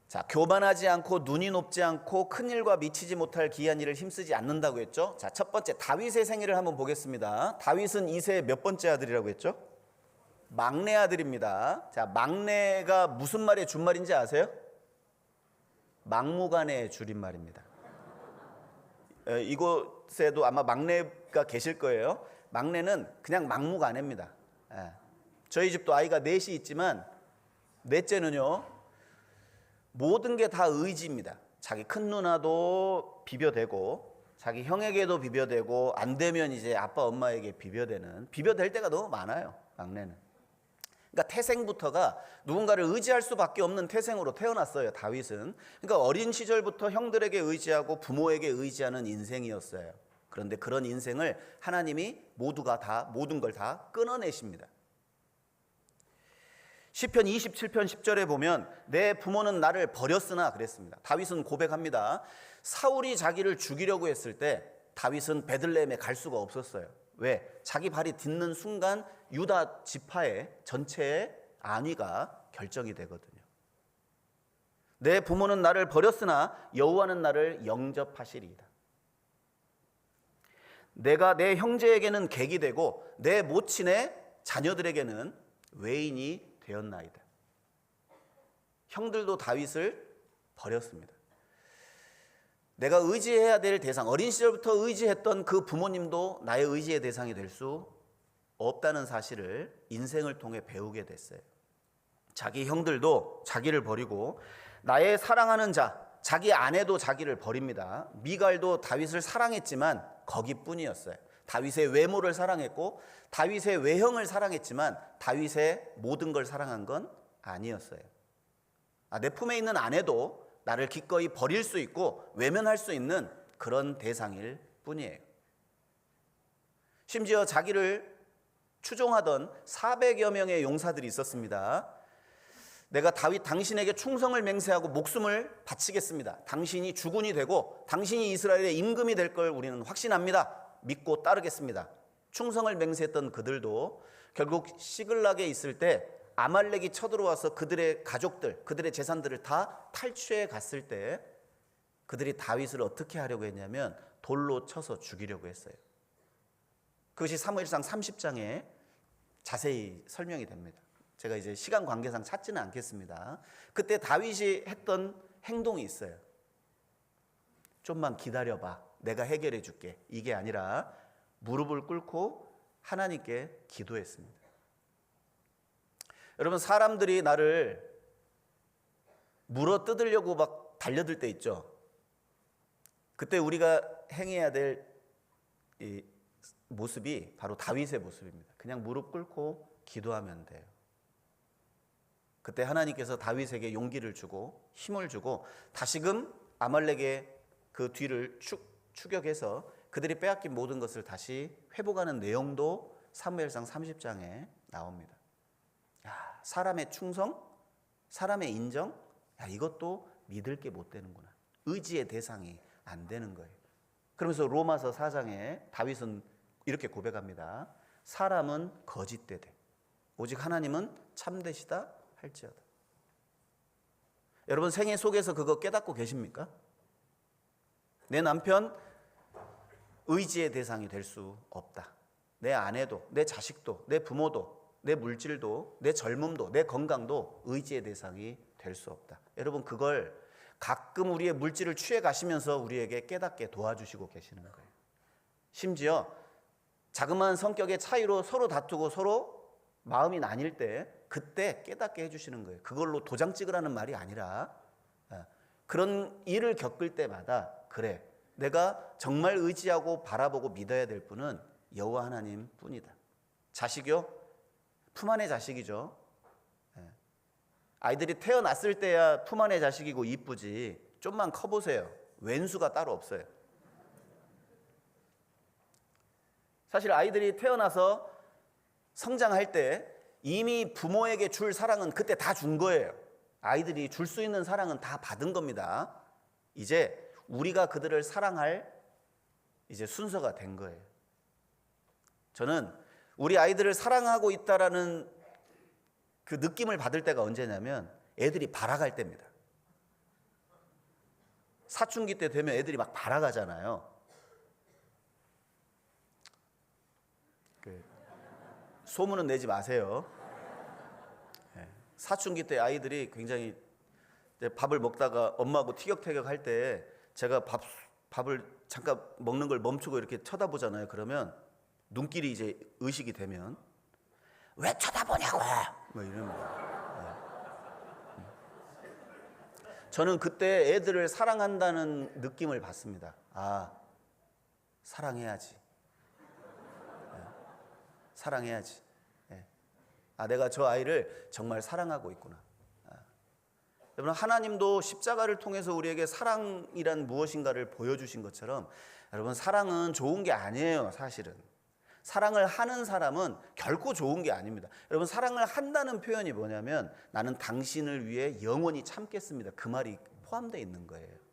자, 교만하지 않고 눈이 높지 않고 큰 일과 미치지 못할 기이한 일을 힘쓰지 않는다고 했죠. 자, 첫 번째 다윗의 생애를 한번 보겠습니다. 다윗은 이세의 몇 번째 아들이라고 했죠? 막내 아들입니다. 자, 막내가 무슨 말의 준말인지 아세요? 막무가내의 줄임말입니다. 이곳에도 아마 막내가 계실 거예요. 막내는 그냥 막무가내입니다. 저희 집도 아이가 넷이 있지만 넷째는요, 모든 게 다 의지입니다. 자기 큰 누나도 비벼대고 자기 형에게도 비벼대고 안 되면 이제 아빠 엄마에게 비벼대는, 비벼댈 때가 너무 많아요. 막내는. 그러니까 태생부터가 누군가를 의지할 수밖에 없는 태생으로 태어났어요, 다윗은. 그러니까 어린 시절부터 형들에게 의지하고 부모에게 의지하는 인생이었어요. 그런데 그런 인생을 하나님이 모든 걸 다 끊어내십니다. 시편 27편 10절에 보면 내 부모는 나를 버렸으나 그랬습니다. 다윗은 고백합니다. 사울이 자기를 죽이려고 했을 때 다윗은 베들레헴에 갈 수가 없었어요. 왜? 자기 발이 딛는 순간 유다 지파의 전체의 안위가 결정이 되거든요. 내 부모는 나를 버렸으나 여호와는 나를 영접하시리이다. 내가 내 형제에게는 객이 되고 내 모친의 자녀들에게는 외인이 되었나이다. 형들도 다윗을 버렸습니다. 내가 의지해야 될 대상, 어린 시절부터 의지했던 그 부모님도 나의 의지의 대상이 될 수 없다는 사실을 인생을 통해 배우게 됐어요. 자기 형들도 자기를 버리고 나의 사랑하는 자, 자기 아내도 자기를 버립니다. 미갈도 다윗을 사랑했지만 거기뿐이었어요. 다윗의 외모를 사랑했고 다윗의 외형을 사랑했지만 다윗의 모든 걸 사랑한 건 아니었어요. 내 품에 있는 아내도 나를 기꺼이 버릴 수 있고 외면할 수 있는 그런 대상일 뿐이에요. 심지어 자기를 추종하던 400여 명의 용사들이 있었습니다. 내가 다윗 당신에게 충성을 맹세하고 목숨을 바치겠습니다. 당신이 주군이 되고 당신이 이스라엘의 임금이 될 걸 우리는 확신합니다. 믿고 따르겠습니다. 충성을 맹세했던 그들도 결국 시글락에 있을 때 아말렉이 쳐들어와서 그들의 가족들, 그들의 재산들을 다 탈취해 갔을 때 그들이 다윗을 어떻게 하려고 했냐면 돌로 쳐서 죽이려고 했어요. 그것이 사무엘상 30장에 자세히 설명이 됩니다. 제가 이제 시간 관계상 찾지는 않겠습니다. 그때 다윗이 했던 행동이 있어요. 좀만 기다려봐. 내가 해결해 줄게. 이게 아니라 무릎을 꿇고 하나님께 기도했습니다. 여러분, 사람들이 나를 물어 뜯으려고 막 달려들 때 있죠. 그때 우리가 행해야 될 이 모습이 바로 다윗의 모습입니다. 그냥 무릎 꿇고 기도하면 돼요. 그때 하나님께서 다윗에게 용기를 주고 힘을 주고 다시금 아말렉의 그 뒤를 추격해서 그들이 빼앗긴 모든 것을 다시 회복하는 내용도 사무엘상 30장에 나옵니다. 사람의 충성, 사람의 인정, 이것도 믿을 게 못 되는구나. 의지의 대상이 안 되는 거예요. 그러면서 로마서 4장에 다윗은 이렇게 고백합니다. 사람은 거짓되되 오직 하나님은 참되시다 할지어다. 여러분, 생애 속에서 그거 깨닫고 계십니까? 내 남편 의지의 대상이 될 수 없다. 내 아내도, 내 자식도, 내 부모도, 내 물질도, 내 젊음도, 내 건강도 의지의 대상이 될 수 없다. 여러분, 그걸 가끔 우리의 물질을 취해 가시면서 우리에게 깨닫게 도와주시고 계시는 거예요. 심지어 자그마한 성격의 차이로 서로 다투고 서로 마음이 나뉠 때 그때 깨닫게 해주시는 거예요. 그걸로 도장 찍으라는 말이 아니라 그런 일을 겪을 때마다 그래, 내가 정말 의지하고 바라보고 믿어야 될 분은 여호와 하나님 뿐이다. 자식이요? 품 안의 자식이죠. 아이들이 태어났을 때야 품 안의 자식이고 이쁘지 좀만 커보세요. 왼수가 따로 없어요. 사실 아이들이 태어나서 성장할 때 이미 부모에게 줄 사랑은 그때 다 준 거예요. 아이들이 줄 수 있는 사랑은 다 받은 겁니다. 이제 우리가 그들을 사랑할 이제 순서가 된 거예요. 저는 우리 아이들을 사랑하고 있다라는 그 느낌을 받을 때가 언제냐면 애들이 발아갈 때입니다. 사춘기 때 되면 애들이 막 발아가잖아요. 소문은 내지 마세요. 사춘기 때 아이들이 굉장히 밥을 먹다가 엄마하고 티격태격 할 때 제가 밥을 잠깐 먹는 걸 멈추고 이렇게 쳐다보잖아요. 그러면 눈길이 이제 의식이 되면 왜 쳐다보냐고 뭐 이러면 저는 그때 애들을 사랑한다는 느낌을 받습니다. 사랑해야지. 사랑해야지. 내가 저 아이를 정말 사랑하고 있구나. 여러분, 하나님도 십자가를 통해서 우리에게 사랑이란 무엇인가를 보여주신 것처럼, 여러분, 사랑은 좋은 게 아니에요. 사실은 사랑을 하는 사람은 결코 좋은 게 아닙니다. 여러분, 사랑을 한다는 표현이 뭐냐면 나는 당신을 위해 영원히 참겠습니다. 그 말이 포함되어 있는 거예요.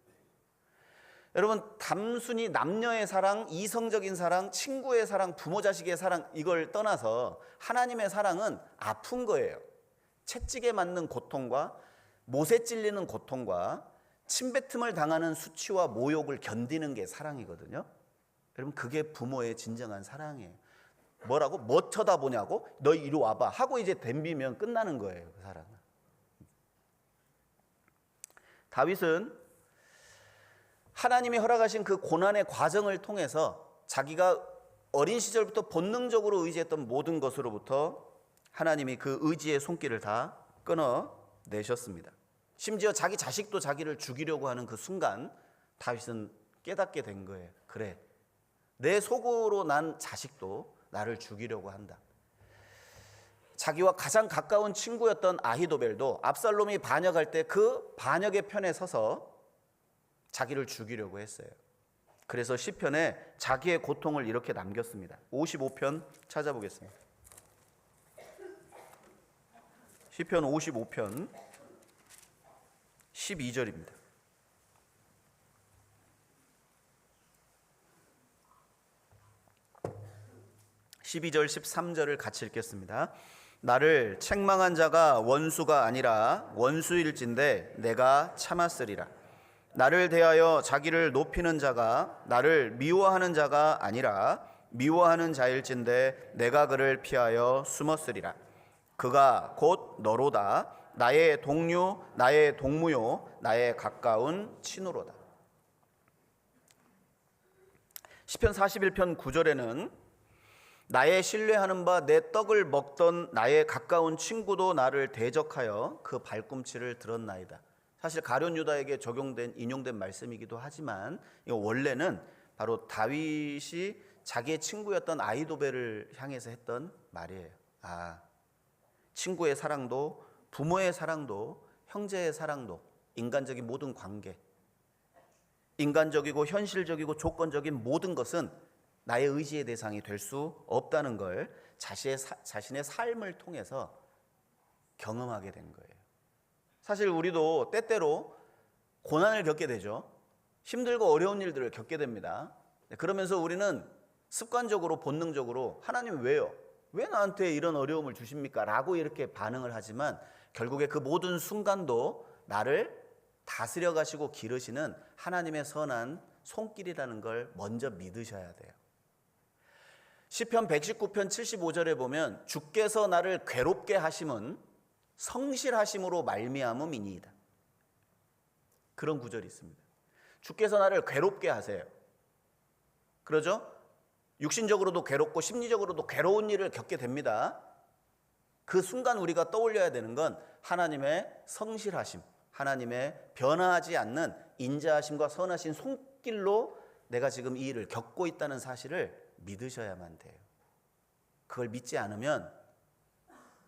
여러분, 단순히 남녀의 사랑, 이성적인 사랑, 친구의 사랑, 부모 자식의 사랑, 이걸 떠나서 하나님의 사랑은 아픈 거예요. 채찍에 맞는 고통과 못에 찔리는 고통과 침뱉음을 당하는 수치와 모욕을 견디는 게 사랑이거든요. 여러분, 그게 부모의 진정한 사랑이에요. 뭐라고? 뭐 쳐다보냐고? 너 이리 와봐 하고 이제 덤비면 끝나는 거예요. 그 사랑은. 다윗은 하나님이 허락하신 그 고난의 과정을 통해서 자기가 어린 시절부터 본능적으로 의지했던 모든 것으로부터 하나님이 그 의지의 손길을 다 끊어내셨습니다. 심지어 자기 자식도 자기를 죽이려고 하는 그 순간 다윗은 깨닫게 된 거예요. 그래, 내 속으로 난 자식도 나를 죽이려고 한다. 자기와 가장 가까운 친구였던 아히도벨도 압살롬이 반역할 때 그 반역의 편에 서서 자기를 죽이려고 했어요. 그래서 시편에 자기의 고통을 이렇게 남겼습니다. 55편 찾아보겠습니다. 시편 55편 12절입니다. 12절 13절을 같이 읽겠습니다. 나를 책망한 자가 원수가 아니라 원수일진데 내가 참았으리라. 나를 대하여 자기를 높이는 자가 나를 미워하는 자가 아니라 미워하는 자일진데 내가 그를 피하여 숨었으리라. 그가 곧 너로다. 나의 동료, 나의 동무요, 나의 가까운 친우로다. 시편 41편 9절에는 나의 신뢰하는 바 내 떡을 먹던 나의 가까운 친구도 나를 대적하여 그 발꿈치를 들었나이다. 사실 가룟 유다에게 인용된 말씀이기도 하지만 원래는 바로 다윗이 자기의 친구였던 아히도벨을 향해서 했던 말이에요. 친구의 사랑도 부모의 사랑도 형제의 사랑도 인간적인 모든 관계, 인간적이고 현실적이고 조건적인 모든 것은 나의 의지의 대상이 될 수 없다는 걸 자신의 삶을 통해서 경험하게 된 거예요. 사실 우리도 때때로 고난을 겪게 되죠. 힘들고 어려운 일들을 겪게 됩니다. 그러면서 우리는 습관적으로 본능적으로 하나님 왜요? 왜 나한테 이런 어려움을 주십니까? 라고 이렇게 반응을 하지만 결국에 그 모든 순간도 나를 다스려 가시고 기르시는 하나님의 선한 손길이라는 걸 먼저 믿으셔야 돼요. 시편 119편 75절에 보면 주께서 나를 괴롭게 하심은 성실하심으로 말미암음이니이다. 그런 구절이 있습니다. 주께서 나를 괴롭게 하세요. 그러죠? 육신적으로도 괴롭고 심리적으로도 괴로운 일을 겪게 됩니다. 그 순간 우리가 떠올려야 되는 건 하나님의 성실하심, 하나님의 변화하지 않는 인자하심과 선하신 손길로 내가 지금 이 일을 겪고 있다는 사실을 믿으셔야만 돼요. 그걸 믿지 않으면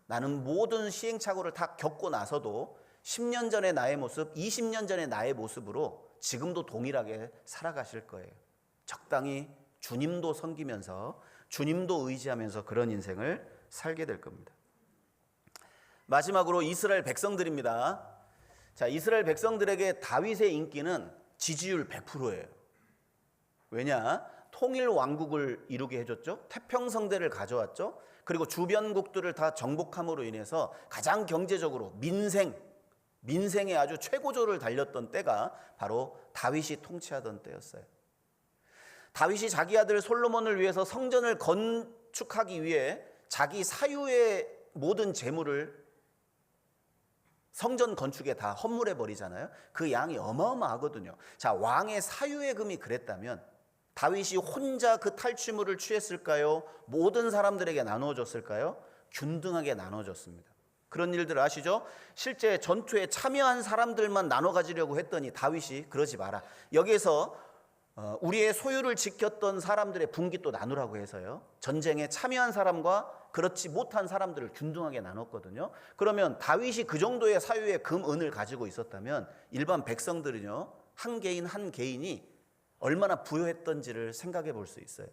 나는 모든 시행착오를 다 겪고 나서도 10년 전의 나의 모습, 20년 전의 나의 모습으로 지금도 동일하게 살아가실 거예요. 적당히 주님도 섬기면서 주님도 의지하면서 그런 인생을 살게 될 겁니다. 마지막으로 이스라엘 백성들입니다. 자, 이스라엘 백성들에게 다윗의 인기는 지지율 100%예요. 왜냐? 통일 왕국을 이루게 해줬죠. 태평성대를 가져왔죠. 그리고 주변국들을 다 정복함으로 인해서 가장 경제적으로 민생의 아주 최고조를 달렸던 때가 바로 다윗이 통치하던 때였어요. 다윗이 자기 아들 솔로몬을 위해서 성전을 건축하기 위해 자기 사유의 모든 재물을 성전 건축에 다 헌물해 버리잖아요. 그 양이 어마어마하거든요. 자, 왕의 사유의 금이 그랬다면 다윗이 혼자 그 탈취물을 취했을까요? 모든 사람들에게 나눠줬을까요? 균등하게 나눠줬습니다. 그런 일들 아시죠? 실제 전투에 참여한 사람들만 나눠 가지려고 했더니 다윗이 그러지 마라. 여기에서 우리의 소유를 지켰던 사람들의 분깃도 나누라고 해서요. 전쟁에 참여한 사람과 그렇지 못한 사람들을 균등하게 나눴거든요. 그러면 다윗이 그 정도의 사유의 금, 은을 가지고 있었다면 일반 백성들은요, 한 개인 한 개인이 얼마나 부유했던지를 생각해 볼 수 있어요.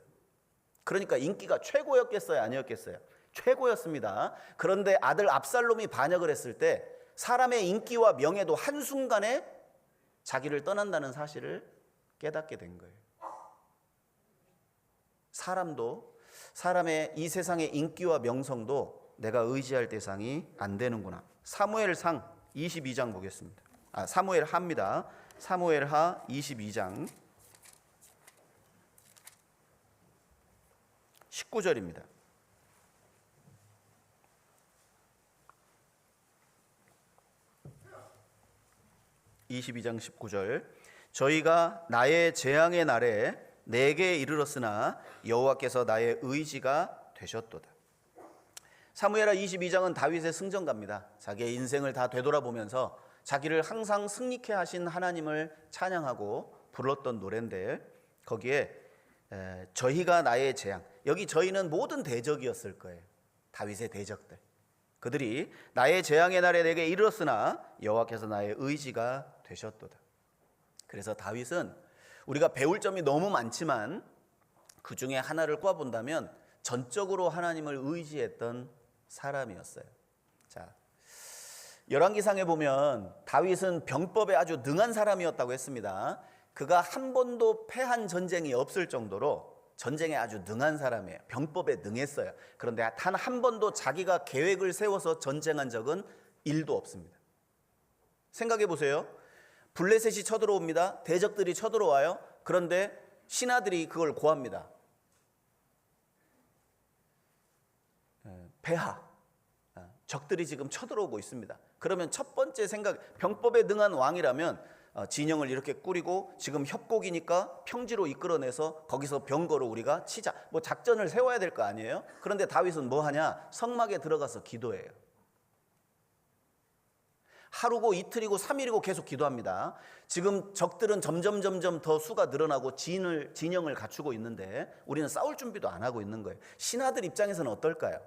그러니까 인기가 최고였겠어요, 아니었겠어요? 최고였습니다. 그런데 아들 압살롬이 반역을 했을 때 사람의 인기와 명예도 한순간에 자기를 떠난다는 사실을 깨닫게 된 거예요. 사람의 이 세상의 인기와 명성도 내가 의지할 대상이 안 되는구나. 사무엘상 22장 보겠습니다. 사무엘하입니다. 사무엘하 22장 19절입니다. 22장 19절. 저희가 나의 재앙의 날에 내게 이르렀으나 여호와께서 나의 의지가 되셨도다. 사무엘하 22장은 다윗의 승전가입니다. 자기의 인생을 다 되돌아보면서 자기를 항상 승리케 하신 하나님을 찬양하고 불렀던 노래인데, 거기에 저희가 나의 재앙, 여기 저희는 모든 대적이었을 거예요. 다윗의 대적들. 그들이 나의 재앙의 날에 내게 이르렀으나 여호와께서 나의 의지가 되셨도다. 그래서 다윗은 우리가 배울 점이 너무 많지만 그 중에 하나를 꼽아본다면 전적으로 하나님을 의지했던 사람이었어요. 자, 열왕기상에 보면 다윗은 병법에 아주 능한 사람이었다고 했습니다. 그가 한 번도 패한 전쟁이 없을 정도로 전쟁에 아주 능한 사람이에요. 병법에 능했어요. 그런데 단 한 번도 자기가 계획을 세워서 전쟁한 적은 1도 없습니다. 생각해 보세요. 블레셋이 쳐들어옵니다. 대적들이 쳐들어와요. 그런데 신하들이 그걸 고합니다. 폐하, 적들이 지금 쳐들어오고 있습니다. 그러면 첫 번째 생각, 병법에 능한 왕이라면 진영을 이렇게 꾸리고 지금 협곡이니까 평지로 이끌어내서 거기서 병거로 우리가 치자, 뭐 작전을 세워야 될 거 아니에요? 그런데 다윗은 뭐 하냐? 성막에 들어가서 기도해요. 하루고 이틀이고 3일이고 계속 기도합니다. 지금 적들은 점점 더 수가 늘어나고 진영을 갖추고 있는데 우리는 싸울 준비도 안 하고 있는 거예요. 신하들 입장에서는 어떨까요?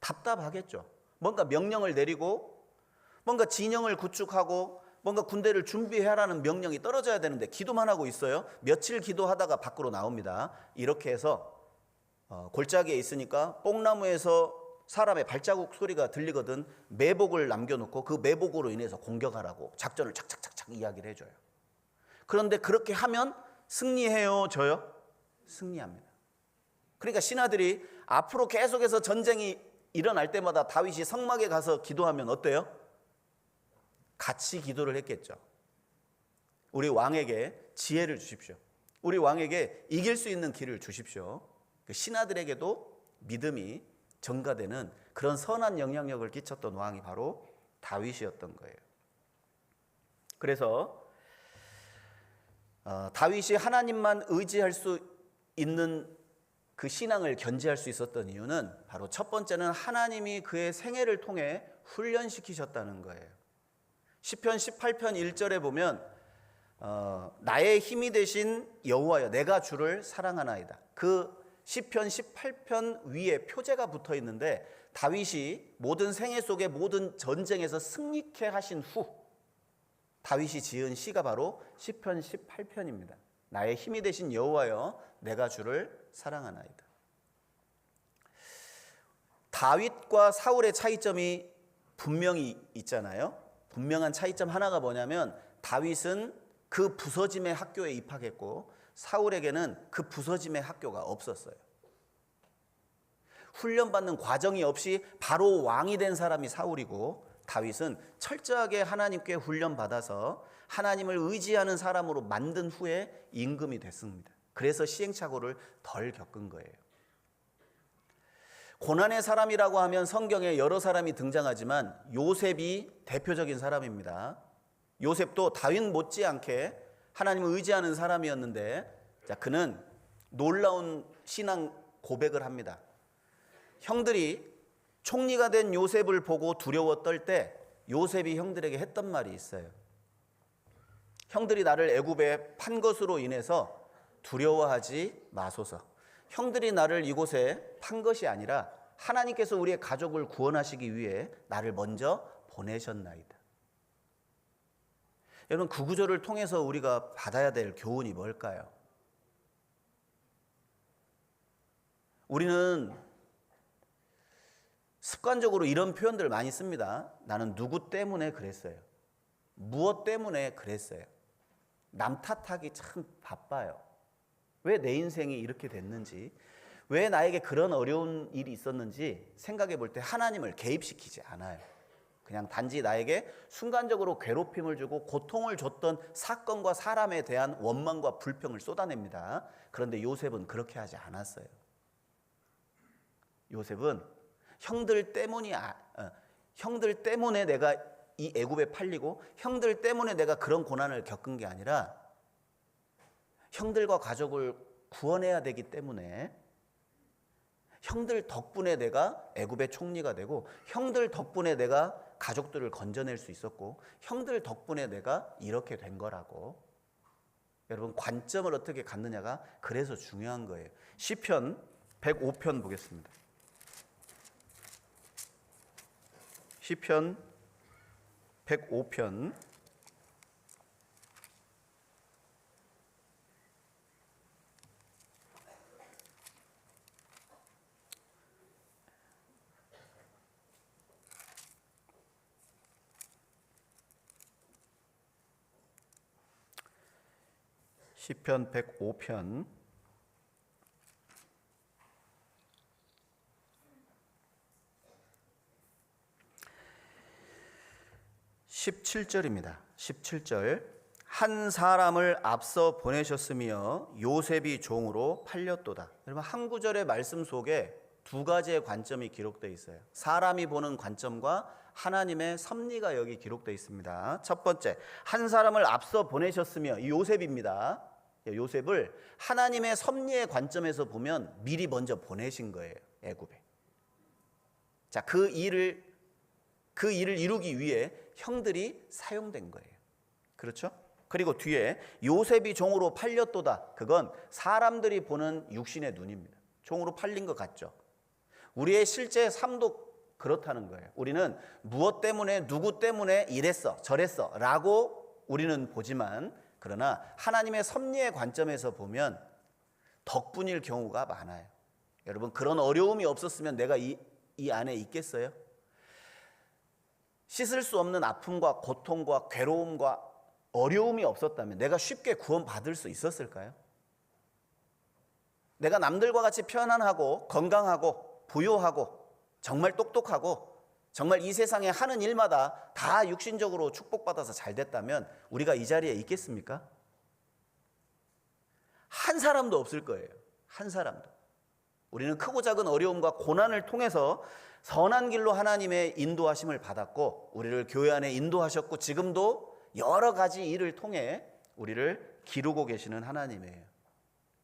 답답하겠죠. 뭔가 명령을 내리고 뭔가 진영을 구축하고 뭔가 군대를 준비해라는 명령이 떨어져야 되는데 기도만 하고 있어요. 며칠 기도하다가 밖으로 나옵니다. 이렇게 해서 골짜기에 있으니까 뽕나무에서 사람의 발자국 소리가 들리거든 매복을 남겨놓고 그 매복으로 인해서 공격하라고 작전을 착착착착 이야기를 해줘요. 그런데 그렇게 하면 승리해요, 져요? 승리합니다. 그러니까 신하들이 앞으로 계속해서 전쟁이 일어날 때마다 다윗이 성막에 가서 기도하면 어때요? 같이 기도를 했겠죠. 우리 왕에게 지혜를 주십시오. 우리 왕에게 이길 수 있는 길을 주십시오. 신하들에게도 믿음이 전가되는 그런 선한 영향력을 끼쳤던 왕이 바로 다윗이었던 거예요. 그래서 다윗이 하나님만 의지할 수 있는 그 신앙을 견지할 수 있었던 이유는 바로 첫 번째는 하나님이 그의 생애를 통해 훈련시키셨다는 거예요. 시편 18편 1절에 보면 나의 힘이 되신 여호와여 내가 주를 사랑하나이다. 그 시편 18편 위에 표제가 붙어 있는데 다윗이 모든 생애 속에 모든 전쟁에서 승리케 하신 후 다윗이 지은 시가 바로 시편 18편입니다. 나의 힘이 되신 여호와여 내가 주를 사랑하나이다. 다윗과 사울의 차이점이 분명히 있잖아요. 분명한 차이점 하나가 뭐냐면 다윗은 그 부서짐의 학교에 입학했고 사울에게는 그 부서짐의 학교가 없었어요. 훈련받는 과정이 없이 바로 왕이 된 사람이 사울이고 다윗은 철저하게 하나님께 훈련받아서 하나님을 의지하는 사람으로 만든 후에 임금이 됐습니다. 그래서 시행착오를 덜 겪은 거예요. 고난의 사람이라고 하면 성경에 여러 사람이 등장하지만 요셉이 대표적인 사람입니다. 요셉도 다윗 못지않게 하나님을 의지하는 사람이었는데 그는 놀라운 신앙 고백을 합니다. 형들이 총리가 된 요셉을 보고 두려워 떨 때 요셉이 형들에게 했던 말이 있어요. 형들이 나를 애굽에 판 것으로 인해서 두려워하지 마소서. 형들이 나를 이곳에 판 것이 아니라 하나님께서 우리의 가족을 구원하시기 위해 나를 먼저 보내셨나이다. 여러분, 그 구절을 통해서 우리가 받아야 될 교훈이 뭘까요? 우리는 습관적으로 이런 표현들을 많이 씁니다. 나는 누구 때문에 그랬어요. 무엇 때문에 그랬어요. 남 탓하기 참 바빠요. 왜 내 인생이 이렇게 됐는지, 왜 나에게 그런 어려운 일이 있었는지 생각해 볼 때 하나님을 개입시키지 않아요. 그냥 단지 나에게 순간적으로 괴롭힘을 주고 고통을 줬던 사건과 사람에 대한 원망과 불평을 쏟아냅니다. 그런데 요셉은 그렇게 하지 않았어요. 요셉은 형들 때문에 내가 이 애굽에 팔리고 형들 때문에 내가 그런 고난을 겪은 게 아니라 형들과 가족을 구원해야 되기 때문에 형들 덕분에 내가 애굽의 총리가 되고 형들 덕분에 내가 가족들을 건져낼 수 있었고 형들 덕분에 내가 이렇게 된 거라고. 여러분, 관점을 어떻게 갖느냐가 그래서 중요한 거예요. 시편 105편 보겠습니다. 시편 105편 105편 17절입니다. 17절. 한 사람을 앞서 보내셨으며 요셉이 종으로 팔렸도다. 여러분, 한 구절의 말씀 속에 두 가지의 관점이 기록되어 있어요. 사람이 보는 관점과 하나님의 섭리가 여기 기록되어 있습니다. 첫 번째, 한 사람을 앞서 보내셨으며, 이 요셉입니다. 요셉을 하나님의 섭리의 관점에서 보면 미리 먼저 보내신 거예요. 애굽에. 자, 그 일을 이루기 위해 형들이 사용된 거예요. 그렇죠? 그리고 뒤에 요셉이 종으로 팔렸도다. 그건 사람들이 보는 육신의 눈입니다. 종으로 팔린 것 같죠? 우리의 실제 삶도 그렇다는 거예요. 우리는 무엇 때문에 누구 때문에 이랬어 저랬어 라고 우리는 보지만, 그러나 하나님의 섭리의 관점에서 보면 덕분일 경우가 많아요. 여러분, 그런 어려움이 없었으면 내가 이 안에 있겠어요? 씻을 수 없는 아픔과 고통과 괴로움과 어려움이 없었다면 내가 쉽게 구원받을 수 있었을까요? 내가 남들과 같이 편안하고 건강하고 부유하고 정말 똑똑하고 정말 이 세상에 하는 일마다 다 육신적으로 축복받아서 잘 됐다면 우리가 이 자리에 있겠습니까? 한 사람도 없을 거예요. 한 사람도. 우리는 크고 작은 어려움과 고난을 통해서 선한 길로 하나님의 인도하심을 받았고 우리를 교회 안에 인도하셨고 지금도 여러 가지 일을 통해 우리를 기르고 계시는 하나님이에요.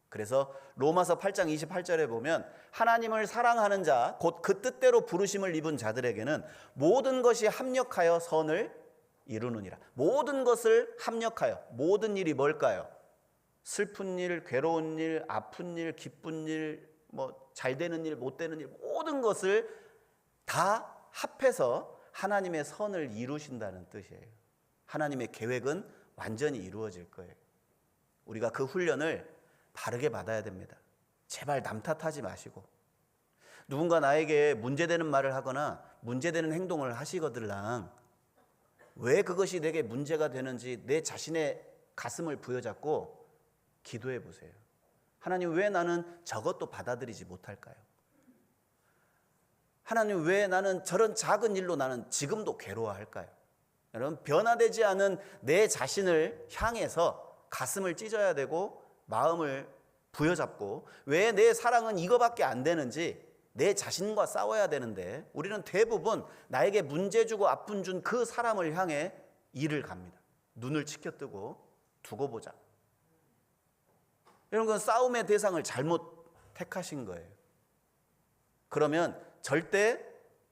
그래서 로마서 8장 28절에 보면 하나님을 사랑하는 자, 곧 그 뜻대로 부르심을 입은 자들에게는 모든 것이 합력하여 선을 이루느니라. 모든 것을 합력하여, 모든 일이 뭘까요? 슬픈 일, 괴로운 일, 아픈 일, 기쁜 일, 잘 되는 일, 못 되는 일, 모든 것을 다 합해서 하나님의 선을 이루신다는 뜻이에요. 하나님의 계획은 완전히 이루어질 거예요. 우리가 그 훈련을 바르게 받아야 됩니다. 제발 남 탓하지 마시고, 누군가 나에게 문제되는 말을 하거나 문제되는 행동을 하시거들랑 왜 그것이 내게 문제가 되는지 내 자신의 가슴을 부여잡고 기도해 보세요. 하나님, 왜 나는 저것도 받아들이지 못할까요? 하나님, 왜 나는 저런 작은 일로 나는 지금도 괴로워할까요? 여러분, 변화되지 않은 내 자신을 향해서 가슴을 찢어야 되고 마음을 부여잡고, 왜 내 사랑은 이거밖에 안 되는지 내 자신과 싸워야 되는데 우리는 대부분 나에게 문제 주고 아픔 준 그 사람을 향해 일을 갑니다. 눈을 치켜뜨고 두고 보자. 이런 건 싸움의 대상을 잘못 택하신 거예요. 그러면 절대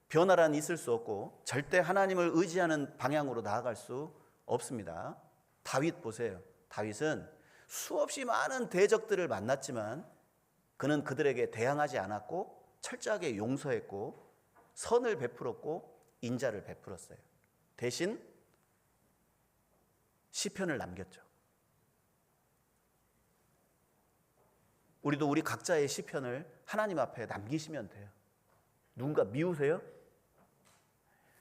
변화란 있을 수 없고 절대 하나님을 의지하는 방향으로 나아갈 수 없습니다. 다윗 보세요. 다윗은 수없이 많은 대적들을 만났지만 그는 그들에게 대항하지 않았고 철저하게 용서했고 선을 베풀었고 인자를 베풀었어요. 대신 시편을 남겼죠. 우리도 우리 각자의 시편을 하나님 앞에 남기시면 돼요. 누군가 미우세요?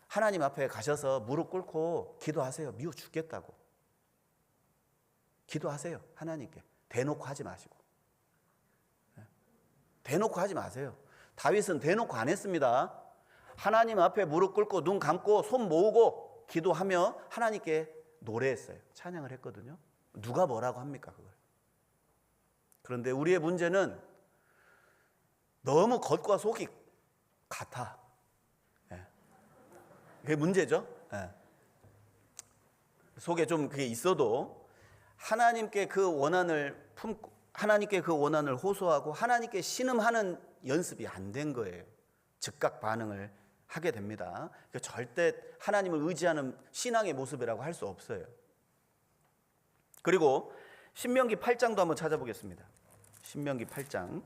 하나님 앞에 가셔서 무릎 꿇고 기도하세요. 미워 죽겠다고. 기도하세요. 하나님께. 대놓고 하지 마시고. 대놓고 하지 마세요. 다윗은 대놓고 안 했습니다. 하나님 앞에 무릎 꿇고 눈 감고 손 모으고 기도하며 하나님께 노래했어요. 찬양을 했거든요. 누가 뭐라고 합니까 그걸? 그런데 우리의 문제는 너무 겉과 속이 같아. 그게 문제죠. 속에 좀 그게 있어도 하나님께 그 원한을 품고 하나님께 그 원한을 호소하고 하나님께 신음하는 연습이 안 된 거예요. 즉각 반응을 하게 됩니다. 그러니까 절대 하나님을 의지하는 신앙의 모습이라고 할 수 없어요. 그리고 신명기 8장도 한번 찾아보겠습니다. 신명기 8장.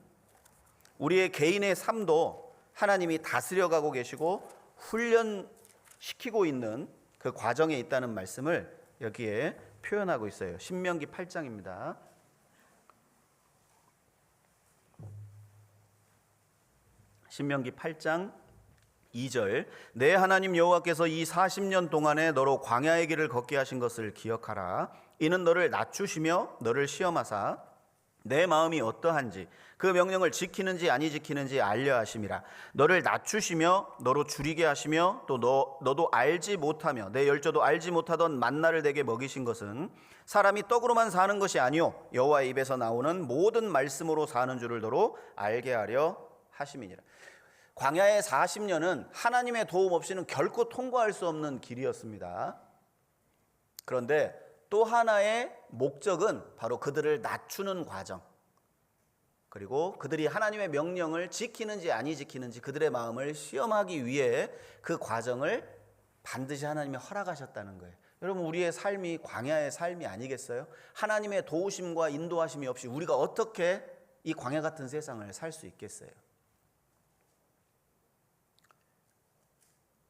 우리의 개인의 삶도 하나님이 다스려가고 계시고 훈련시키고 있는 그 과정에 있다는 말씀을 여기에 표현하고 있어요. 신명기 8장입니다. 신명기 8장 2절. 내 하나님 여호와께서 이 40년 동안에 너로 광야의 길을 걷게 하신 것을 기억하라. 이는 너를 낮추시며 너를 시험하사 내 마음이 어떠한지 그 명령을 지키는지 아니 지키는지 알려 하심이라. 너를 낮추시며 너로 줄이게 하시며 또 너도 알지 못하며 내 열조도 알지 못하던 만나를 내게 먹이신 것은 사람이 떡으로만 사는 것이 아니요 여호와의 입에서 나오는 모든 말씀으로 사는 줄을 너로 알게 하려 하심이니라. 광야의 40년은 하나님의 도움 없이는 결코 통과할 수 없는 길이었습니다. 그런데 또 하나의 목적은 바로 그들을 낮추는 과정, 그리고 그들이 하나님의 명령을 지키는지 아니 지키는지 그들의 마음을 시험하기 위해 그 과정을 반드시 하나님이 허락하셨다는 거예요. 여러분, 우리의 삶이 광야의 삶이 아니겠어요? 하나님의 도우심과 인도하심이 없이 우리가 어떻게 이 광야 같은 세상을 살 수 있겠어요?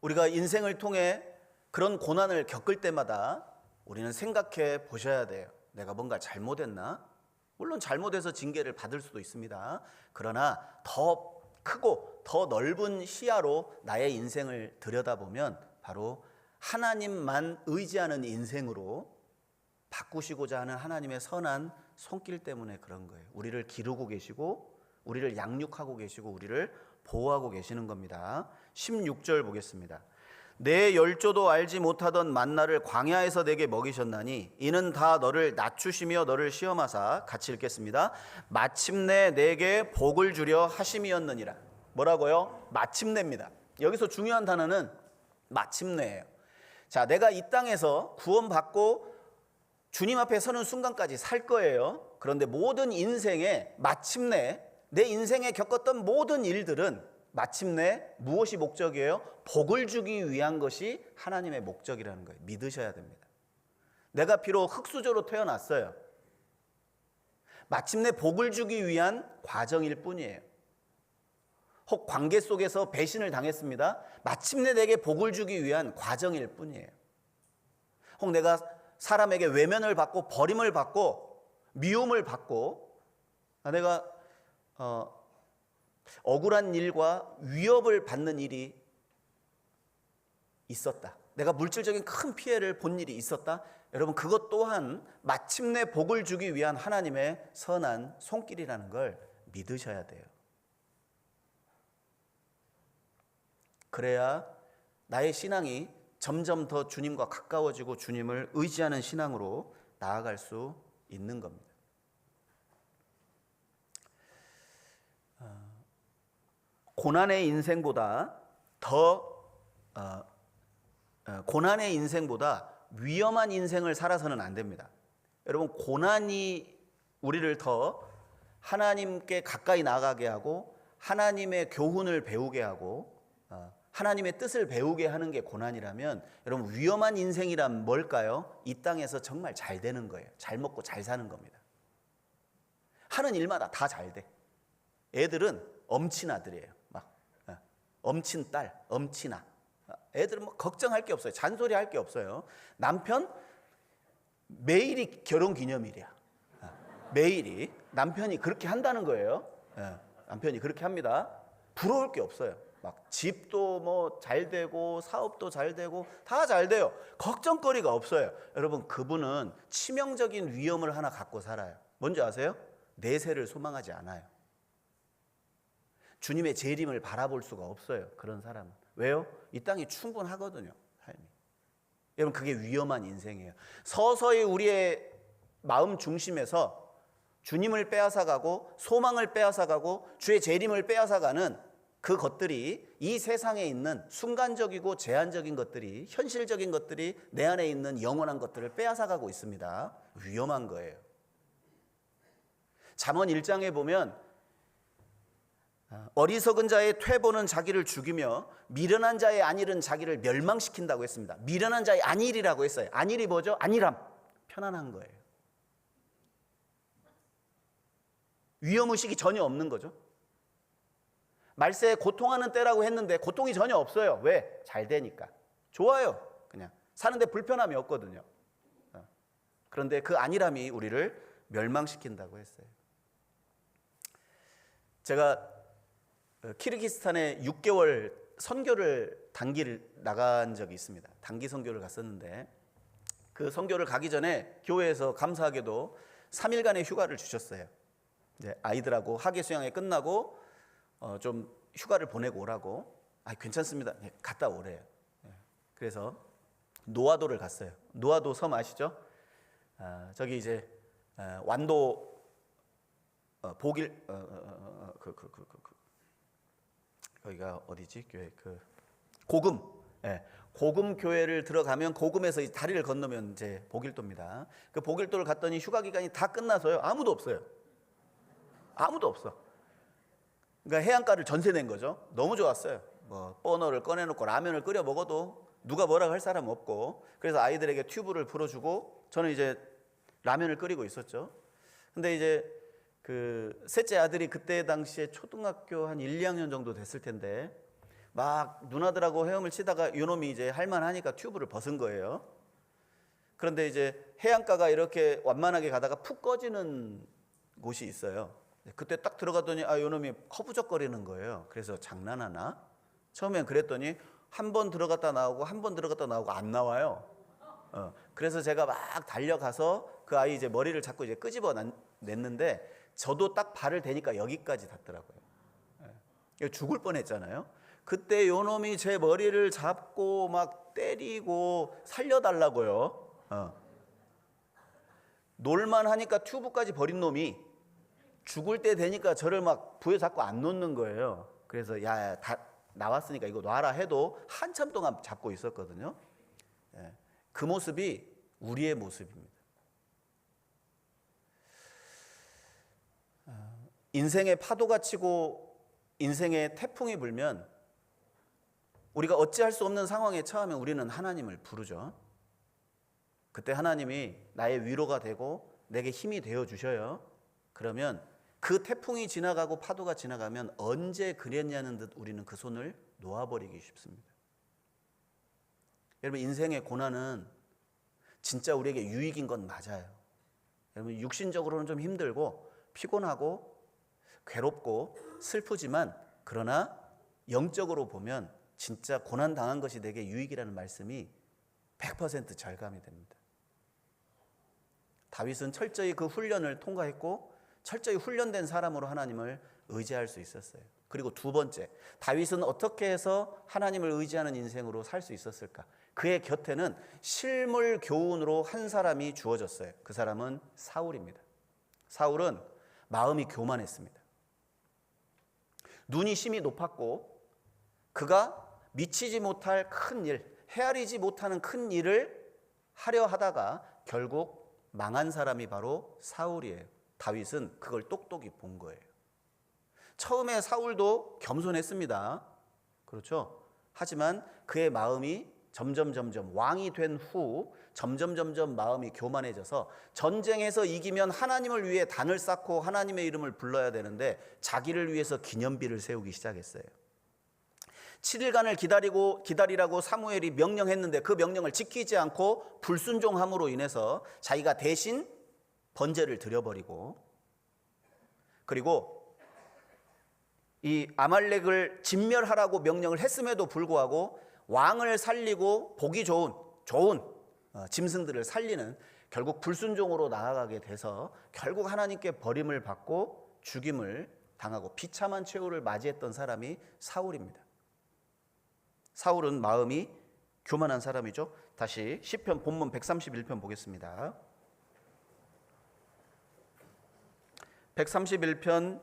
우리가 인생을 통해 그런 고난을 겪을 때마다 우리는 생각해 보셔야 돼요. 내가 뭔가 잘못했나? 물론 잘못해서 징계를 받을 수도 있습니다. 그러나 더 크고 더 넓은 시야로 나의 인생을 들여다보면 바로 하나님만 의지하는 인생으로 바꾸시고자 하는 하나님의 선한 손길 때문에 그런 거예요. 우리를 기르고 계시고 우리를 양육하고 계시고 우리를 보호하고 계시는 겁니다. 16절 보겠습니다. 내 열조도 알지 못하던 만나를 광야에서 내게 먹이셨나니 이는 다 너를 낮추시며 너를 시험하사, 같이 읽겠습니다. 마침내 내게 복을 주려 하심이었느니라. 뭐라고요? 마침내입니다. 여기서 중요한 단어는 마침내예요. 자, 내가 이 땅에서 구원받고 주님 앞에 서는 순간까지 살 거예요. 그런데 모든 인생에 마침내 내 인생에 겪었던 모든 일들은 마침내 무엇이 목적이에요? 복을 주기 위한 것이 하나님의 목적이라는 거예요. 믿으셔야 됩니다. 내가 비록 흙수저로 태어났어요. 마침내 복을 주기 위한 과정일 뿐이에요. 혹 관계 속에서 배신을 당했습니다. 마침내 내게 복을 주기 위한 과정일 뿐이에요. 혹 내가 사람에게 외면을 받고 버림을 받고 미움을 받고 내가 억울한 일과 위협을 받는 일이 있었다. 내가 물질적인 큰 피해를 본 일이 있었다. 여러분, 그것 또한 마침내 복을 주기 위한 하나님의 선한 손길이라는 걸 믿으셔야 돼요. 그래야 나의 신앙이 점점 더 주님과 가까워지고 주님을 의지하는 신앙으로 나아갈 수 있는 겁니다. 고난의 인생보다 고난의 인생보다 위험한 인생을 살아서는 안 됩니다. 여러분, 고난이 우리를 더 하나님께 가까이 나가게 하고 하나님의 교훈을 배우게 하고 하나님의 뜻을 배우게 하는 게 고난이라면, 여러분, 위험한 인생이란 뭘까요? 이 땅에서 정말 잘 되는 거예요. 잘 먹고 잘 사는 겁니다. 하는 일마다 다 잘 돼. 애들은 엄친 아들이에요. 막 엄친 딸, 엄친아. 애들은 뭐 걱정할 게 없어요. 잔소리할 게 없어요. 남편 매일이 결혼 기념일이야. 매일이 남편이 그렇게 한다는 거예요. 남편이 그렇게 합니다. 부러울 게 없어요. 막 집도 뭐 잘 되고 사업도 잘 되고 다 잘 돼요. 걱정거리가 없어요. 여러분, 그분은 치명적인 위험을 하나 갖고 살아요. 뭔지 아세요? 내세를 소망하지 않아요. 주님의 재림을 바라볼 수가 없어요. 그런 사람은. 왜요? 이 땅이 충분하거든요, 삶이. 여러분, 그게 위험한 인생이에요. 서서히 우리의 마음 중심에서 주님을 빼앗아가고 소망을 빼앗아가고 주의 재림을 빼앗아가는 그 것들이, 이 세상에 있는 순간적이고 제한적인 것들이, 현실적인 것들이 내 안에 있는 영원한 것들을 빼앗아가고 있습니다. 위험한 거예요. 잠언 1장에 보면 어리석은 자의 퇴보는 자기를 죽이며 미련한 자의 안일은 자기를 멸망시킨다고 했습니다. 미련한 자의 안일이라고 했어요. 안일이 뭐죠? 안일함, 편안한 거예요. 위험의식이 전혀 없는 거죠. 말세에 고통하는 때라고 했는데 고통이 전혀 없어요. 왜? 잘 되니까. 좋아요. 그냥 사는데 불편함이 없거든요. 그런데 그 안일함이 우리를 멸망시킨다고 했어요. 제가 키르기스탄에 6개월 선교를 단기를 나간 적이 있습니다. 단기 선교를 갔었는데 그 선교를 가기 전에 교회에서 감사하게도 3일간의 휴가를 주셨어요. 이제 아이들하고 학예 수양회 끝나고 좀 휴가를 보내고 오라고. 괜찮습니다. 네, 갔다 오래요. 그래서 노아도를 갔어요. 노아도 섬 아시죠? 저기 이제 완도 보길 거기가 어디지? 교회 고금. 고금 교회를 들어가면 고금에서 다리를 건너면 이제 보길도입니다. 그 보길도를 갔더니 휴가 기간이 다 끝나서요. 아무도 없어요. 아무도 없어. 그러니까 해안가를 전세 낸 거죠. 너무 좋았어요. 뭐 버너를 꺼내놓고 라면을 끓여 먹어도 누가 뭐라고 할 사람 없고, 그래서 아이들에게 튜브를 불어주고 저는 이제 라면을 끓이고 있었죠. 근데 이제 그 셋째 아들이 그때 당시에 초등학교 한 1, 2학년 정도 됐을 텐데 막 누나들하고 헤엄을 치다가 요놈이 이제 할만하니까 튜브를 벗은 거예요. 그런데 이제 해안가가 이렇게 완만하게 가다가 푹 꺼지는 곳이 있어요. 그때 딱 들어갔더니 요놈이 허부적거리는 거예요. 그래서 장난하나? 처음엔 그랬더니 한 번 들어갔다 나오고 한 번 들어갔다 나오고 안 나와요. 그래서 제가 막 달려가서 그 아이 이제 머리를 잡고 이제 끄집어 냈는데 저도 딱 발을 대니까 여기까지 닿더라고요. 죽을 뻔했잖아요. 그때 요놈이 제 머리를 잡고 막 때리고 살려달라고요. 놀만 하니까 튜브까지 버린 놈이 죽을 때 되니까 저를 막 부여잡고 안 놓는 거예요. 그래서 야, 다 나왔으니까 이거 놔라 해도 한참 동안 잡고 있었거든요. 그 모습이 우리의 모습입니다. 인생의 파도가 치고 인생의 태풍이 불면 우리가 어찌할 수 없는 상황에 처하면 우리는 하나님을 부르죠. 그때 하나님이 나의 위로가 되고 내게 힘이 되어 주셔요. 그러면 그 태풍이 지나가고 파도가 지나가면 언제 그랬냐는 듯 우리는 그 손을 놓아버리기 쉽습니다. 여러분, 인생의 고난은 진짜 우리에게 유익인 건 맞아요. 여러분, 육신적으로는 좀 힘들고 피곤하고 괴롭고 슬프지만, 그러나 영적으로 보면 진짜 고난 당한 것이 내게 유익이라는 말씀이 100% 절감이 됩니다. 다윗은 철저히 그 훈련을 통과했고 철저히 훈련된 사람으로 하나님을 의지할 수 있었어요. 그리고 두 번째, 다윗은 어떻게 해서 하나님을 의지하는 인생으로 살 수 있었을까? 그의 곁에는 실물 교훈으로 한 사람이 주어졌어요. 그 사람은 사울입니다. 사울은 마음이 교만했습니다. 눈이 심히 높았고 그가 미치지 못할 큰 일, 헤아리지 못하는 큰 일을 하려 하다가 결국 망한 사람이 바로 사울이에요. 다윗은 그걸 똑똑히 본 거예요. 처음에 사울도 겸손했습니다. 그렇죠? 하지만 그의 마음이 점점 왕이 된 후 점점 마음이 교만해져서 전쟁에서 이기면 하나님을 위해 단을 쌓고 하나님의 이름을 불러야 되는데 자기를 위해서 기념비를 세우기 시작했어요. 7일간을 기다리라고 사무엘이 명령했는데 그 명령을 지키지 않고 불순종함으로 인해서 자기가 대신 번제를 드려버리고, 그리고 이 아말렉을 진멸하라고 명령을 했음에도 불구하고 왕을 살리고 보기 좋은 짐승들을 살리는, 결국 불순종으로 나아가게 돼서 결국 하나님께 버림을 받고 죽임을 당하고 비참한 최후를 맞이했던 사람이 사울입니다. 사울은 마음이 교만한 사람이죠. 다시 시편 본문 131편 보겠습니다. 131편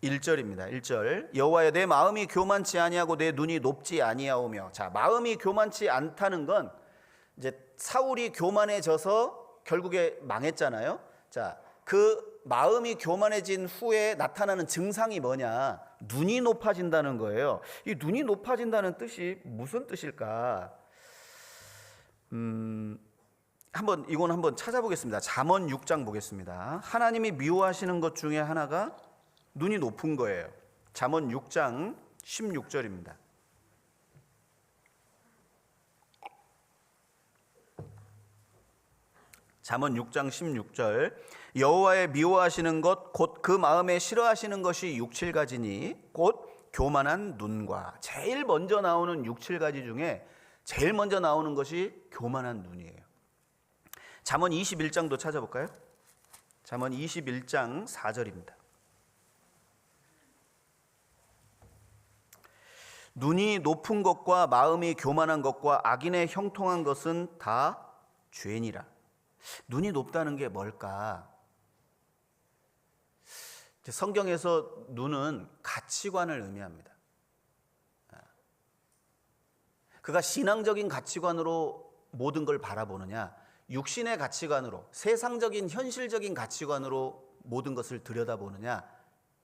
1절입니다. 1절. 여호와여, 내 마음이 교만치 아니하고 내 눈이 높지 아니하오며. 자, 마음이 교만치 않다는 건 이제 사울이 교만해져서 결국에 망했잖아요. 자, 그 마음이 교만해진 후에 나타나는 증상이 뭐냐? 눈이 높아진다는 거예요. 이 눈이 높아진다는 뜻이 무슨 뜻일까? 이건 한번 찾아보겠습니다. 잠언 6장 보겠습니다. 하나님이 미워하시는 것 중에 하나가 눈이 높은 거예요. 잠언 6장 16절입니다. 잠언 6장 16절. 여호와의 미워하시는 것 곧 그 마음에 싫어하시는 것이 6, 7가지니 곧 교만한 눈과. 제일 먼저 나오는 6, 7가지 중에 제일 먼저 나오는 것이 교만한 눈이에요. 잠언 21장도 찾아볼까요? 잠언 21장 4절입니다. 눈이 높은 것과 마음이 교만한 것과 악인의 형통한 것은 다 죄니라. 눈이 높다는 게 뭘까? 성경에서 눈은 가치관을 의미합니다. 그가 신앙적인 가치관으로 모든 걸 바라보느냐, 육신의 가치관으로, 세상적인 현실적인 가치관으로 모든 것을 들여다보느냐,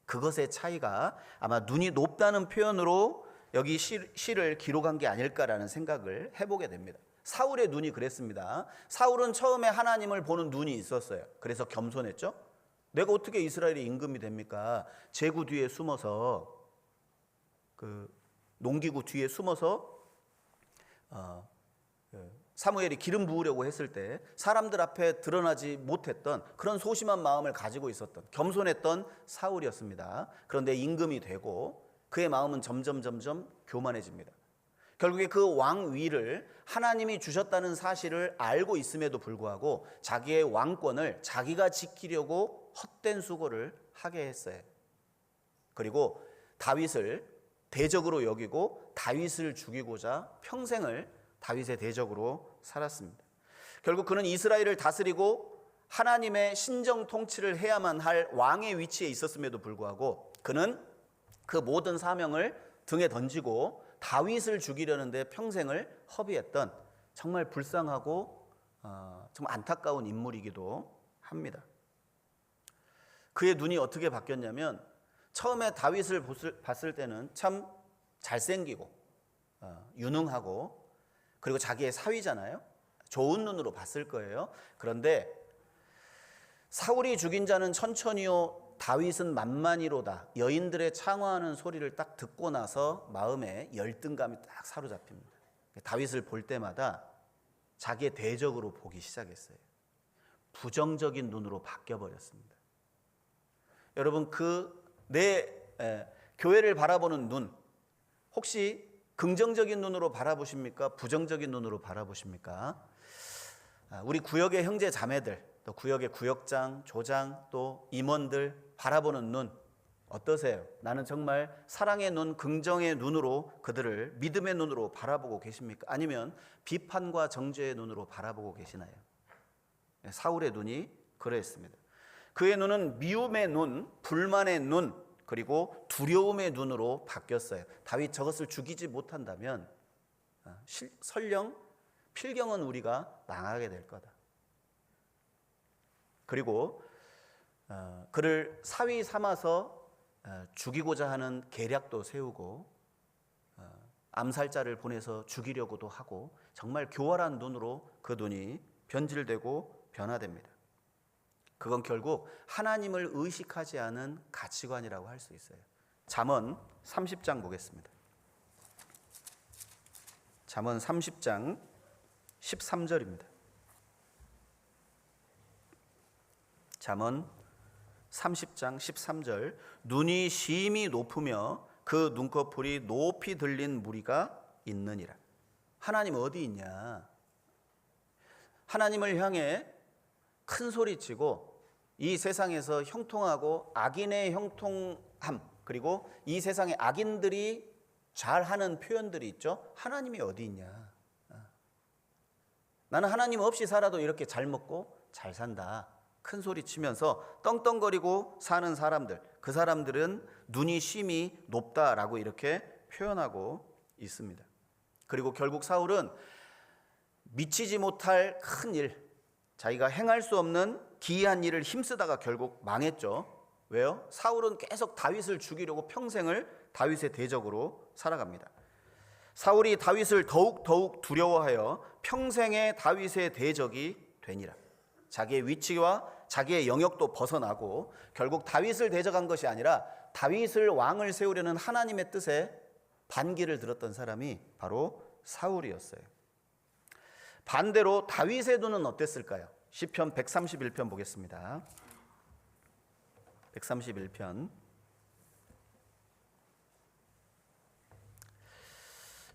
그것의 차이가 아마 눈이 높다는 표현으로 여기 시를 기록한 게 아닐까라는 생각을 해보게 됩니다. 사울의 눈이 그랬습니다. 사울은 처음에 하나님을 보는 눈이 있었어요. 그래서 겸손했죠. 내가 어떻게 이스라엘의 임금이 됩니까? 제구 뒤에 숨어서, 그 농기구 뒤에 숨어서 사무엘이 기름 부으려고 했을 때 사람들 앞에 드러나지 못했던 그런 소심한 마음을 가지고 있었던 겸손했던 사울이었습니다. 그런데 임금이 되고 그의 마음은 점점 교만해집니다. 결국에 그 왕위를 하나님이 주셨다는 사실을 알고 있음에도 불구하고 자기의 왕권을 자기가 지키려고 헛된 수고를 하게 했어요. 그리고 다윗을 대적으로 여기고 다윗을 죽이고자 평생을 다윗의 대적으로 살았습니다. 결국 그는 이스라엘을 다스리고 하나님의 신정 통치를 해야만 할 왕의 위치에 있었음에도 불구하고 그는 그 모든 사명을 등에 던지고 다윗을 죽이려는데 평생을 허비했던 정말 불쌍하고 정말 안타까운 인물이기도 합니다. 그의 눈이 어떻게 바뀌었냐면 처음에 다윗을 봤을 때는 참 잘생기고 유능하고 그리고 자기의 사위잖아요. 좋은 눈으로 봤을 거예요. 그런데 사울이 죽인 자는 천천히요 다윗은 만만히로다. 여인들의 창화하는 소리를 딱 듣고 나서 마음에 열등감이 딱 사로잡힙니다. 다윗을 볼 때마다 자기의 대적으로 보기 시작했어요. 부정적인 눈으로 바뀌어버렸습니다. 여러분, 교회를 바라보는 눈, 혹시 긍정적인 눈으로 바라보십니까? 부정적인 눈으로 바라보십니까? 우리 구역의 형제 자매들, 또 구역의 구역장, 조장, 또 임원들 바라보는 눈 어떠세요? 나는 정말 사랑의 눈, 긍정의 눈으로 그들을 믿음의 눈으로 바라보고 계십니까? 아니면 비판과 정죄의 눈으로 바라보고 계시나요? 사울의 눈이 그러했습니다. 그의 눈은 미움의 눈, 불만의 눈, 그리고 두려움의 눈으로 바뀌었어요. 다윗 저것을 죽이지 못한다면 설령 필경은 우리가 망하게 될 거다. 그리고 그를 사위 삼아서 죽이고자 하는 계략도 세우고 암살자를 보내서 죽이려고도 하고 정말 교활한 눈으로 그 눈이 변질되고 변화됩니다. 그건 결국 하나님을 의식하지 않은 가치관이라고 할 수 있어요. 잠언 30장 보겠습니다. 잠언 30장 13절입니다. 잠언 30장 13절. 눈이 심히 높으며 그 눈꺼풀이 높이 들린 무리가 있느니라. 하나님 어디 있냐? 하나님을 향해 큰 소리치고 이 세상에서 형통하고 악인의 형통함, 그리고 이 세상의 악인들이 잘하는 표현들이 있죠. 하나님이 어디 있냐? 나는 하나님 없이 살아도 이렇게 잘 먹고 잘 산다. 큰 소리 치면서 떵떵거리고 사는 사람들, 그 사람들은 눈이 심히 높다라고 이렇게 표현하고 있습니다. 그리고 결국 사울은 미치지 못할 큰 일, 자기가 행할 수 없는 기이한 일을 힘쓰다가 결국 망했죠. 왜요? 사울은 계속 다윗을 죽이려고 평생을 다윗의 대적으로 살아갑니다. 사울이 다윗을 더욱 두려워하여 평생의 다윗의 대적이 되니라. 자기의 위치와 자기의 영역도 벗어나고 결국 다윗을 대적한 것이 아니라 다윗을 왕을 세우려는 하나님의 뜻에 반기를 들었던 사람이 바로 사울이었어요. 반대로 다윗의 눈은 어땠을까요? 시편 131편 보겠습니다. 131편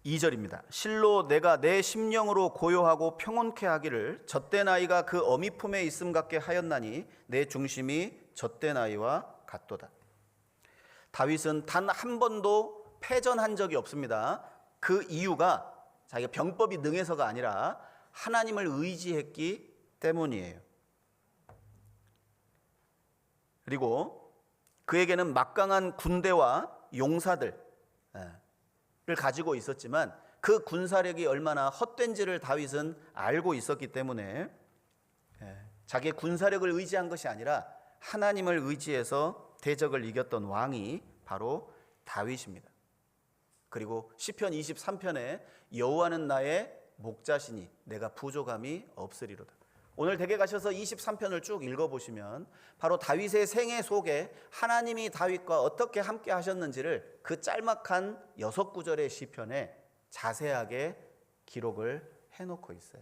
2절입니다. 실로 내가 내 심령으로 고요하고 평온케 하기를 젖된 아이가 그 어미 품에 있음 같게 하였나니 내 중심이 젖된 아이와 같도다. 다윗은 단 한 번도 패전한 적이 없습니다. 그 이유가 자기가 병법이 능해서가 아니라 하나님을 의지했기 때문이에요. 그리고 그에게는 막강한 군대와 용사들을 가지고 있었지만 그 군사력이 얼마나 헛된지를 다윗은 알고 있었기 때문에 자기의 군사력을 의지한 것이 아니라 하나님을 의지해서 대적을 이겼던 왕이 바로 다윗입니다. 그리고 시편 23편에 여호와는 나의 목자시니 내가 부족함이 없으리로다. 오늘 댁에 가셔서 23편을 쭉 읽어보시면 바로 다윗의 생애 속에 하나님이 다윗과 어떻게 함께 하셨는지를 그 짤막한 6구절의 시편에 자세하게 기록을 해놓고 있어요.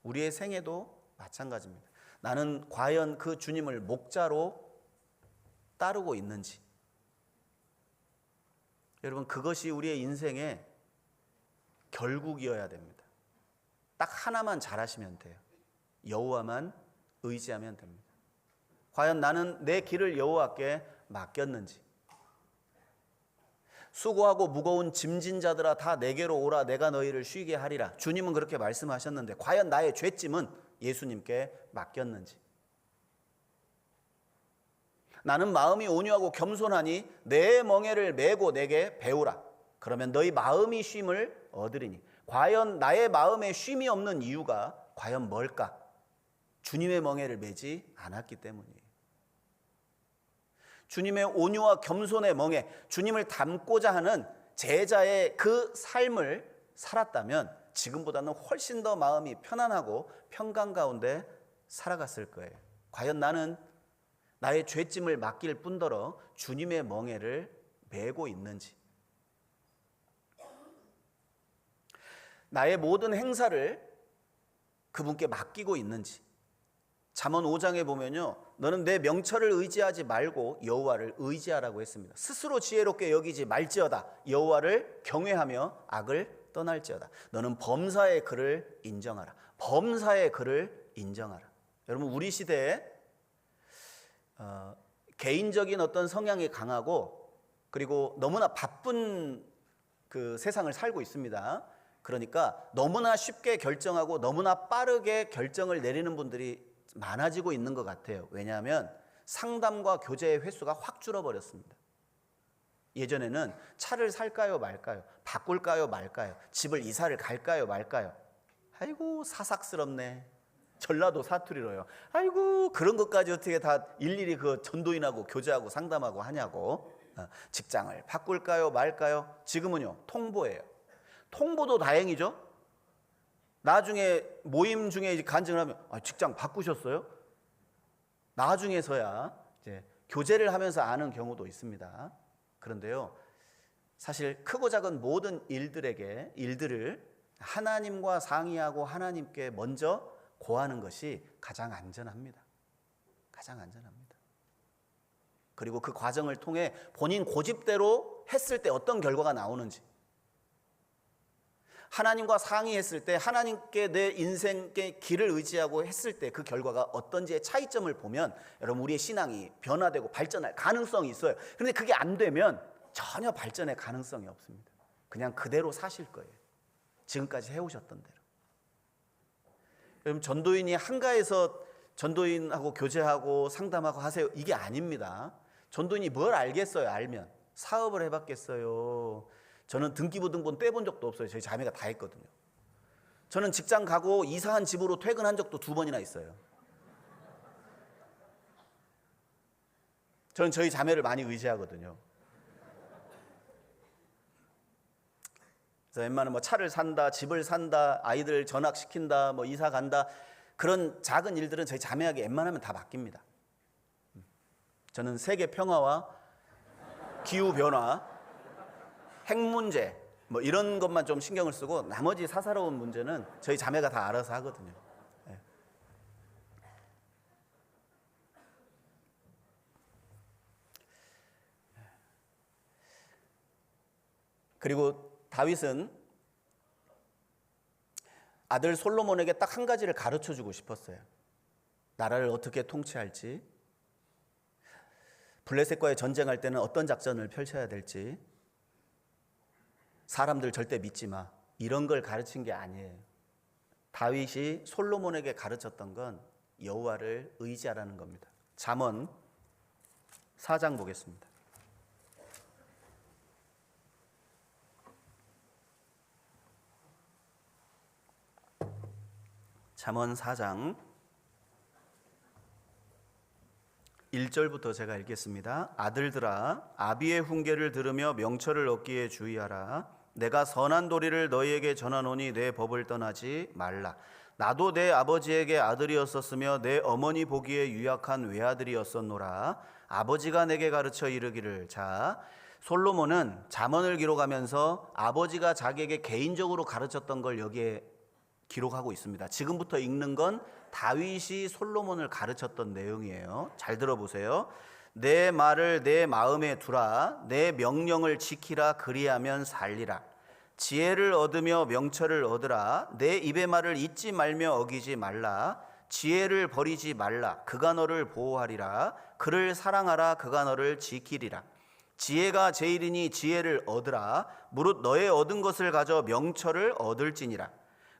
우리의 생애도 마찬가지입니다. 나는 과연 그 주님을 목자로 따르고 있는지, 여러분 그것이 우리의 인생의 결국이어야 됩니다. 딱 하나만 잘하시면 돼요. 여호와만 의지하면 됩니다. 과연 나는 내 길을 여호와께 맡겼는지, 수고하고 무거운 짐진 자들아 다 내게로 오라 내가 너희를 쉬게 하리라. 주님은 그렇게 말씀하셨는데 과연 나의 죄짐은 예수님께 맡겼는지, 나는 마음이 온유하고 겸손하니 내 멍에를 메고 내게 배우라. 그러면 너희 마음이 쉼을 얻으리니. 과연 나의 마음에 쉼이 없는 이유가 과연 뭘까? 주님의 멍에를 메지 않았기 때문이에요. 주님의 온유와 겸손의 멍에 주님을 닮고자 하는 제자의 그 삶을 살았다면 지금보다는 훨씬 더 마음이 편안하고 평강 가운데 살아갔을 거예요. 과연 나는 나의 죄짐을 맡길 뿐더러 주님의 멍에를 메고 있는지, 나의 모든 행사를 그분께 맡기고 있는지. 잠언 5장에 보면요, 너는 내 명철을 의지하지 말고 여호와를 의지하라고 했습니다. 스스로 지혜롭게 여기지 말지어다. 여호와를 경외하며 악을 떠날지어다. 너는 범사의 그를 인정하라. 범사의 그를 인정하라. 여러분 우리 시대에 개인적인 어떤 성향이 강하고 그리고 너무나 바쁜 그 세상을 살고 있습니다. 그러니까 너무나 쉽게 결정하고 너무나 빠르게 결정을 내리는 분들이 많아지고 있는 것 같아요. 왜냐하면 상담과 교제의 횟수가 확 줄어버렸습니다. 예전에는 차를 살까요 말까요, 바꿀까요 말까요, 집을 이사를 갈까요 말까요. 아이고 사삭스럽네. 전라도 사투리로요. 아이고 그런 것까지 어떻게 다 일일이 그 전도인하고 교제하고 상담하고 하냐고. 직장을 바꿀까요 말까요. 지금은요 통보예요. 통보도 다행이죠. 나중에 모임 중에 간증을 하면 직장 바꾸셨어요? 나중에서야 이제 교제를 하면서 아는 경우도 있습니다. 그런데요, 사실 크고 작은 모든 일들을 하나님과 상의하고 하나님께 먼저 고하는 것이 가장 안전합니다. 가장 안전합니다. 그리고 그 과정을 통해 본인 고집대로 했을 때 어떤 결과가 나오는지, 하나님과 상의했을 때 하나님께 내 인생의 길을 의지하고 했을 때 그 결과가 어떤지의 차이점을 보면 여러분 우리의 신앙이 변화되고 발전할 가능성이 있어요. 그런데 그게 안 되면 전혀 발전의 가능성이 없습니다. 그냥 그대로 사실 거예요. 지금까지 해오셨던 대로. 여러분 전도인이 한가해서 전도인하고 교제하고 상담하고 하세요, 이게 아닙니다. 전도인이 뭘 알겠어요? 알면 사업을 해봤겠어요? 저는 등기부등본 떼본 적도 없어요. 저희 자매가 다 했거든요. 저는 직장 가고 이사한 집으로 퇴근한 적도 2번이나 있어요. 저는 저희 자매를 많이 의지하거든요. 그래서 웬만하면 뭐 차를 산다, 집을 산다, 아이들 전학시킨다, 뭐 이사 간다, 그런 작은 일들은 저희 자매에게 웬만하면 다 맡깁니다. 저는 세계 평화와 기후 변화, 핵 문제 뭐 이런 것만 좀 신경을 쓰고 나머지 사사로운 문제는 저희 자매가 다 알아서 하거든요. 네. 그리고 다윗은 아들 솔로몬에게 딱 한 가지를 가르쳐 주고 싶었어요. 나라를 어떻게 통치할지, 블레셋과의 전쟁할 때는 어떤 작전을 펼쳐야 될지, 사람들 절대 믿지 마, 이런 걸 가르친 게 아니에요. 다윗이 솔로몬에게 가르쳤던 건 여호와를 의지하라는 겁니다. 잠언 4장 보겠습니다. 잠언 4장 1절부터 제가 읽겠습니다. 아들들아, 아비의 훈계를 들으며 명철을 얻기에 주의하라. 내가 선한 도리를 너희에게 전하노니 내 법을 떠나지 말라. 나도 내 아버지에게 아들이었었으며 내 어머니 보기에 유약한 외아들이었었노라. 아버지가 내게 가르쳐 이르기를. 자, 솔로몬은 잠언을 기록하면서 아버지가 자기에게 개인적으로 가르쳤던 걸 여기에 기록하고 있습니다. 지금부터 읽는 건 다윗이 솔로몬을 가르쳤던 내용이에요. 잘 들어보세요. 내 말을 내 마음에 두라. 내 명령을 지키라. 그리하면 살리라. 지혜를 얻으며 명철을 얻으라. 내 입의 말을 잊지 말며 어기지 말라. 지혜를 버리지 말라. 그가 너를 보호하리라. 그를 사랑하라. 그가 너를 지키리라. 지혜가 제일이니 지혜를 얻으라. 무릇 너의 얻은 것을 가져 명철을 얻을지니라.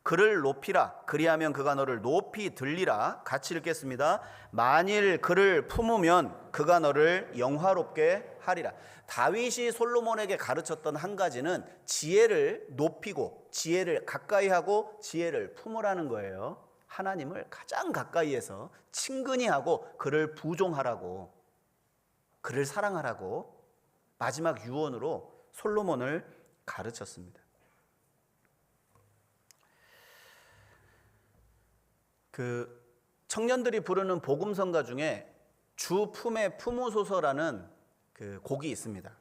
그를 높이라. 그리하면 그가 너를 높이 들리라. 같이 읽겠습니다. 만일 그를 품으면 그가 너를 영화롭게 하리라. 다윗이 솔로몬에게 가르쳤던 한 가지는 지혜를 높이고 지혜를 가까이 하고 지혜를 품으라는 거예요. 하나님을 가장 가까이에서 친근히 하고 그를 부종하라고, 그를 사랑하라고 마지막 유언으로 솔로몬을 가르쳤습니다. 그 청년들이 부르는 복음성가 중에 주 품에 품으소서라는 그 곡이 있습니다.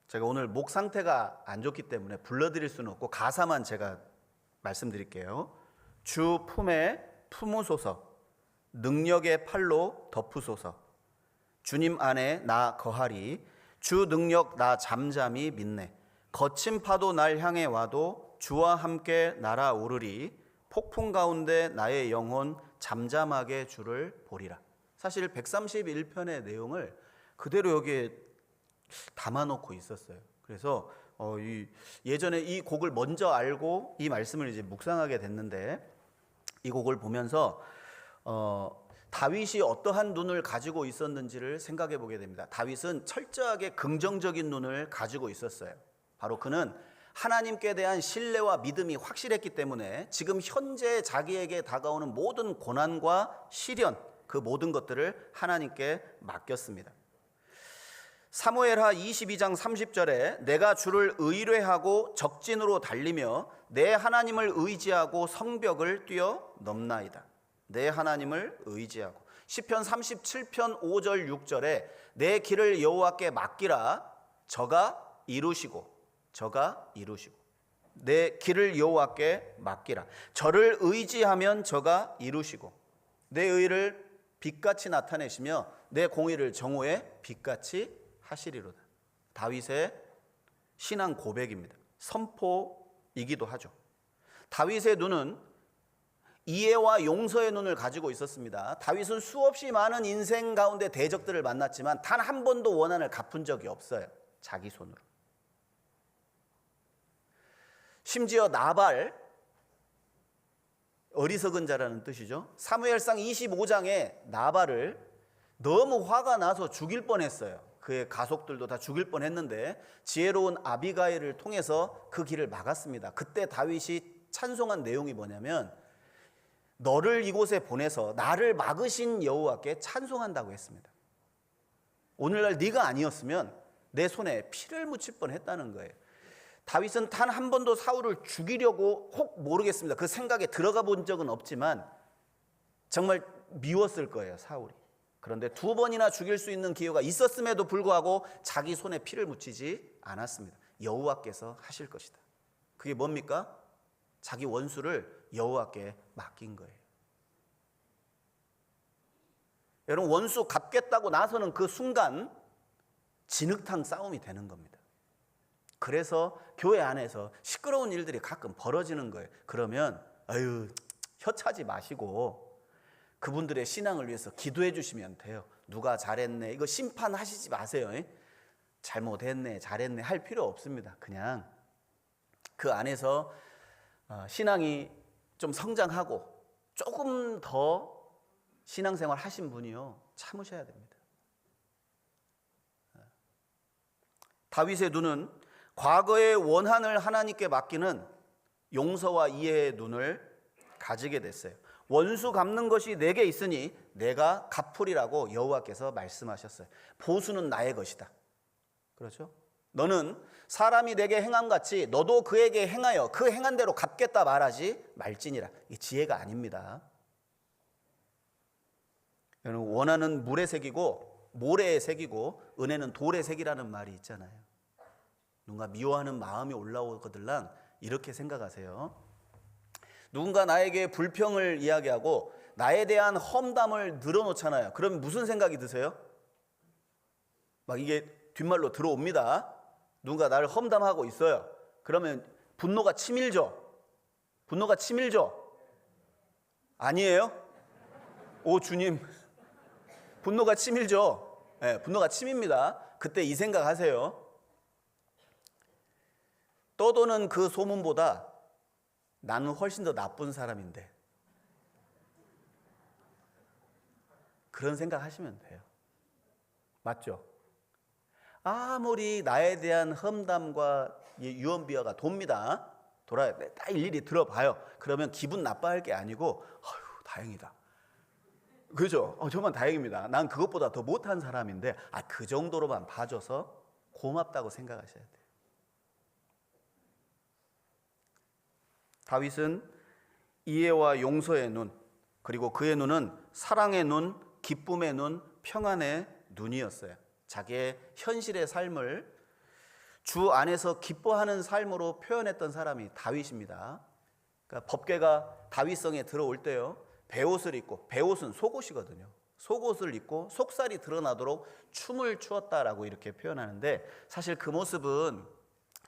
제가 오늘 목 상태가 안 좋기 때문에 불러드릴 수는 없고 가사만 제가 말씀드릴게요. 주 품에 품으소서, 능력의 팔로 덮으소서. 주님 안에 나 거하리. 주 능력 나 잠잠히 믿네. 거친 파도 날 향해 와도 주와 함께 날아오르리. 폭풍 가운데 나의 영혼 잠잠하게 주를 보리라. 사실 131편의 내용을 그대로 여기에 담아놓고 있었어요. 그래서 예전에 이 곡을 먼저 알고 이 말씀을 이제 묵상하게 됐는데, 이 곡을 보면서 다윗이 어떠한 눈을 가지고 있었는지를 생각해 보게 됩니다. 다윗은 철저하게 긍정적인 눈을 가지고 있었어요. 바로 그는 하나님께 대한 신뢰와 믿음이 확실했기 때문에 지금 현재 자기에게 다가오는 모든 고난과 시련, 그 모든 것들을 하나님께 맡겼습니다. 사무엘하 22장 30절에 내가 주를 의뢰하고 적진으로 달리며 내 하나님을 의지하고 성벽을 뛰어넘나이다. 내 하나님을 의지하고. 시편 37편 5절 6절에 내 길을 여호와께 맡기라. 저가 이루시고 내 길을 여호와께 맡기라. 저를 의지하면 저가 이루시고 내 의를 빛같이 나타내시며 내 공의를 정오에 빛같이 하시리로다. 다윗의 신앙 고백입니다. 선포이기도 하죠. 다윗의 눈은 이해와 용서의 눈을 가지고 있었습니다. 다윗은 수없이 많은 인생 가운데 대적들을 만났지만 단 한 번도 원한을 갚은 적이 없어요. 자기 손으로. 심지어 나발, 어리석은 자라는 뜻이죠. 사무엘상 25장에 나발을 너무 화가 나서 죽일 뻔했어요. 그의 가족들도 다 죽일 뻔했는데 지혜로운 아비가일을 통해서 그 길을 막았습니다. 그때 다윗이 찬송한 내용이 뭐냐면 너를 이곳에 보내서 나를 막으신 여호와께 찬송한다고 했습니다. 오늘날 네가 아니었으면 내 손에 피를 묻힐 뻔했다는 거예요. 다윗은 단 한 번도 사울을 죽이려고 혹 모르겠습니다. 그 생각에 들어가 본 적은 없지만 정말 미웠을 거예요, 사울이. 그런데 두 번이나 죽일 수 있는 기회가 있었음에도 불구하고 자기 손에 피를 묻히지 않았습니다. 여호와께서 하실 것이다. 그게 뭡니까? 자기 원수를 여호와께 맡긴 거예요. 여러분, 원수 갚겠다고 나서는 그 순간 진흙탕 싸움이 되는 겁니다. 그래서 교회 안에서 시끄러운 일들이 가끔 벌어지는 거예요. 그러면 혀 차지 마시고 그분들의 신앙을 위해서 기도해 주시면 돼요. 누가 잘했네, 이거 심판하시지 마세요. 잘못했네, 잘했네 할 필요 없습니다. 그냥 그 안에서 신앙이 좀 성장하고 조금 더 신앙생활 하신 분이요, 참으셔야 됩니다. 다윗의 눈은 과거의 원한을 하나님께 맡기는 용서와 이해의 눈을 가지게 됐어요. 원수 갚는 것이 내게 있으니 내가 갚으리라고 여호와께서 말씀하셨어요. 보수는 나의 것이다. 그렇죠? 너는 사람이 내게 행함같이 너도 그에게 행하여 그 행한 대로 갚겠다 말하지 말지니라. 이 지혜가 아닙니다. 여러분, 원한은 물에 새기고 모래에 새기고 은혜는 돌에 새기라는 말이 있잖아요. 누군가 미워하는 마음이 올라오거들랑 이렇게 생각하세요. 누군가 나에게 불평을 이야기하고 나에 대한 험담을 늘어놓잖아요. 그럼 무슨 생각이 드세요? 막 이게 뒷말로 들어옵니다. 누군가 나를 험담하고 있어요. 그러면 분노가 치밀죠? 분노가 치밀죠? 아니에요? 오 주님, 분노가 치밀죠? 네, 분노가 치밉니다. 그때 이 생각하세요. 떠도는 그 소문보다 나는 훨씬 더 나쁜 사람인데, 그런 생각 하시면 돼요. 맞죠? 아무리 나에 대한 험담과 유언비어가 돕니다. 돌아야 돼. 다 일일이 들어봐요. 그러면 기분 나빠할 게 아니고 아유 다행이다. 그죠? 정말 다행입니다. 난 그것보다 더 못한 사람인데 그 정도로만 봐줘서 고맙다고 생각하셔야 돼요. 다윗은 이해와 용서의 눈, 그리고 그의 눈은 사랑의 눈, 기쁨의 눈, 평안의 눈이었어요. 자기의 현실의 삶을 주 안에서 기뻐하는 삶으로 표현했던 사람이 다윗입니다. 그러니까 법궤가 다윗성에 들어올 때요, 베옷을 입고, 베옷은 속옷이거든요. 속옷을 입고 속살이 드러나도록 춤을 추었다라고 이렇게 표현하는데, 사실 그 모습은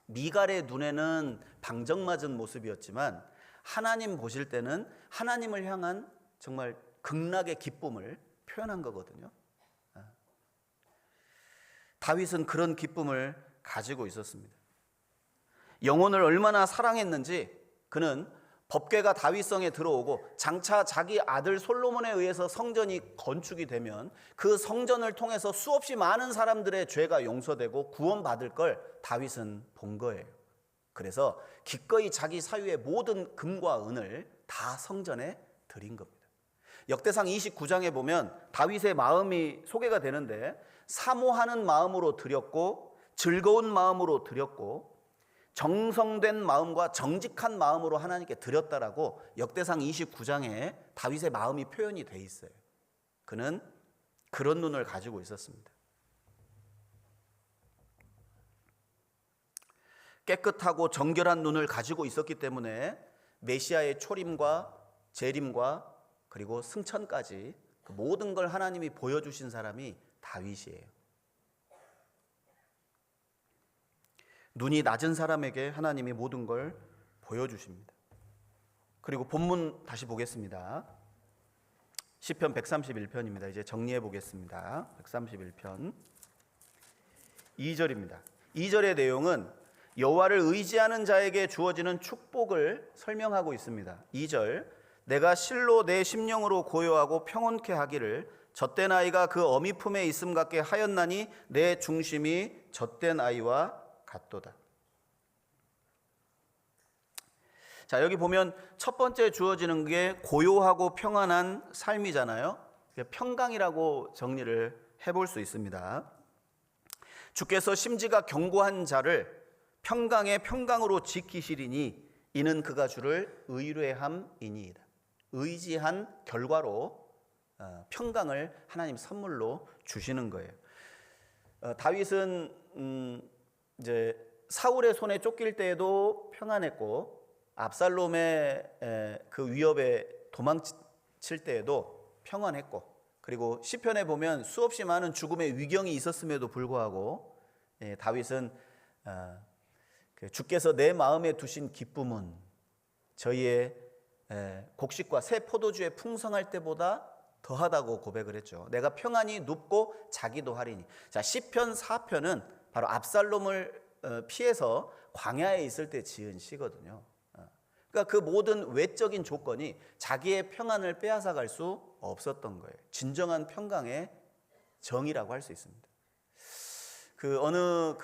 미갈의 눈에는 방정맞은 모습이었지만 하나님 보실 때는 하나님을 향한 정말 극락의 기쁨을 표현한 거거든요. 다윗은 그런 기쁨을 가지고 있었습니다. 영혼을 얼마나 사랑했는지 그는 법궤가 다윗성에 들어오고 장차 자기 아들 솔로몬에 의해서 성전이 건축이 되면 그 성전을 통해서 수없이 많은 사람들의 죄가 용서되고 구원받을 걸 다윗은 본 거예요. 그래서 기꺼이 자기 사유의 모든 금과 은을 다 성전에 드린 겁니다. 역대상 29장에 보면 다윗의 마음이 소개가 되는데, 사모하는 마음으로 드렸고 즐거운 마음으로 드렸고 정성된 마음과 정직한 마음으로 하나님께 드렸다라고 역대상 29장에 다윗의 마음이 표현이 돼 있어요. 그는 그런 눈을 가지고 있었습니다. 깨끗하고 정결한 눈을 가지고 있었기 때문에 메시아의 초림과 재림과 그리고 승천까지 그 모든 걸 하나님이 보여주신 사람이 다윗이에요. 눈이 낮은 사람에게 하나님이 모든 걸 보여주십니다. 그리고 본문 다시 보겠습니다. 시편 131편입니다. 이제 정리해 보겠습니다. 131편 2절입니다. 2절의 내용은 여호와를 의지하는 자에게 주어지는 축복을 설명하고 있습니다. 2절, 내가 실로 내 심령으로 고요하고 평온케 하기를 젖된 아이가 그 어미 품에 있음 같게 하였나니 내 중심이 젖된 아이와 같도다. 자, 여기 보면 첫 번째 주어지는 게 고요하고 평안한 삶이잖아요. 평강이라고 정리를 해볼 수 있습니다. 주께서 심지가 견고한 자를 평강의 평강으로 지키시리니 이는 그가 주를 의뢰함이니이다. 의지한 결과로 평강을 하나님 선물로 주시는 거예요. 다윗은 이제 사울의 손에 쫓길 때에도 평안했고 압살롬의 그 위협에 도망칠 때에도 평안했고, 그리고 시편에 보면 수없이 많은 죽음의 위경이 있었음에도 불구하고 다윗은 주께서 내 마음에 두신 기쁨은 저희의 곡식과 새 포도주의 풍성할 때보다 더하다고 고백을 했죠. 내가 평안히 눕고 자기도 하리니. 자, 시편 4편은 바로 압살롬을 피해서 광야에 있을 때 지은 시거든요. 그러니까 그 모든 외적인 조건이 자기의 평안을 빼앗아갈 수 없었던 거예요. 진정한 평강의 정의라고 할 수 있습니다. 어느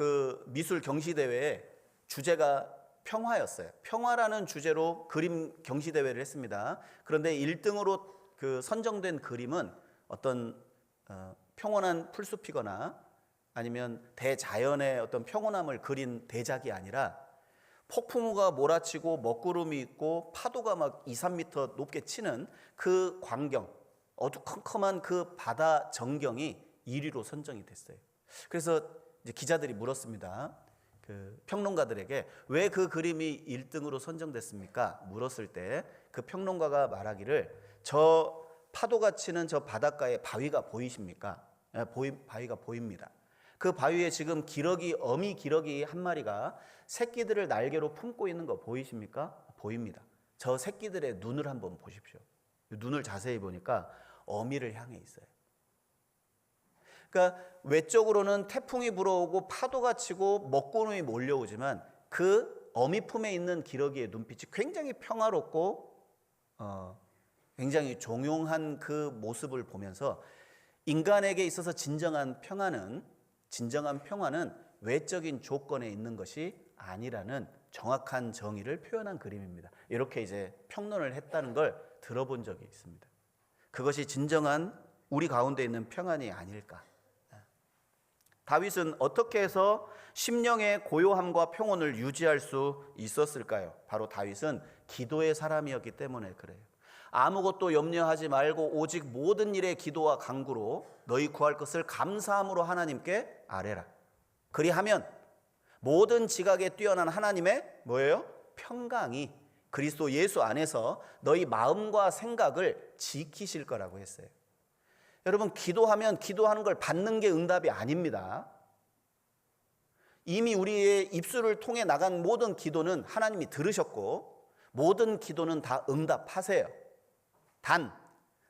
미술 경시 대회에 주제가 평화였어요. 평화라는 주제로 그림 경시 대회를 했습니다. 그런데 1등으로 선정된 그림은 어떤 평온한 풀숲이거나 아니면 대자연의 어떤 평온함을 그린 대작이 아니라 폭풍우가 몰아치고 먹구름이 있고 파도가 막 2, 3m 높게 치는 그 광경, 어두컴컴한 그 바다 전경이 1위로 선정이 됐어요. 그래서 이제 기자들이 물었습니다. 평론가들에게 왜 그 그림이 1등으로 선정됐습니까? 물었을 때 그 평론가가 말하기를, 저 파도가 치는 저 바닷가에 바위가 보이십니까? 바위가 보입니다. 그 바위에 지금 어미 기러기 한 마리가 새끼들을 날개로 품고 있는 거 보이십니까? 보입니다. 저 새끼들의 눈을 한번 보십시오. 눈을 자세히 보니까 어미를 향해 있어요. 그러니까 외적으로는 태풍이 불어오고 파도가 치고 먹구름이 몰려오지만 그 어미 품에 있는 기러기의 눈빛이 굉장히 평화롭고 굉장히 종용한 그 모습을 보면서 인간에게 있어서 진정한 평화는 외적인 조건에 있는 것이 아니라는 정확한 정의를 표현한 그림입니다. 이렇게 이제 평론을 했다는 걸 들어본 적이 있습니다. 그것이 진정한 우리 가운데 있는 평안이 아닐까. 다윗은 어떻게 해서 심령의 고요함과 평온을 유지할 수 있었을까요? 바로 다윗은 기도의 사람이었기 때문에 그래요. 아무것도 염려하지 말고 오직 모든 일에 기도와 간구로 너희 구할 것을 감사함으로 하나님께 아뢰라. 그리하면 모든 지각에 뛰어난 하나님의 뭐예요? 평강이 그리스도 예수 안에서 너희 마음과 생각을 지키실 거라고 했어요. 여러분, 기도하면 기도하는 걸 받는 게 응답이 아닙니다. 이미 우리의 입술을 통해 나간 모든 기도는 하나님이 들으셨고 모든 기도는 다 응답하세요. 단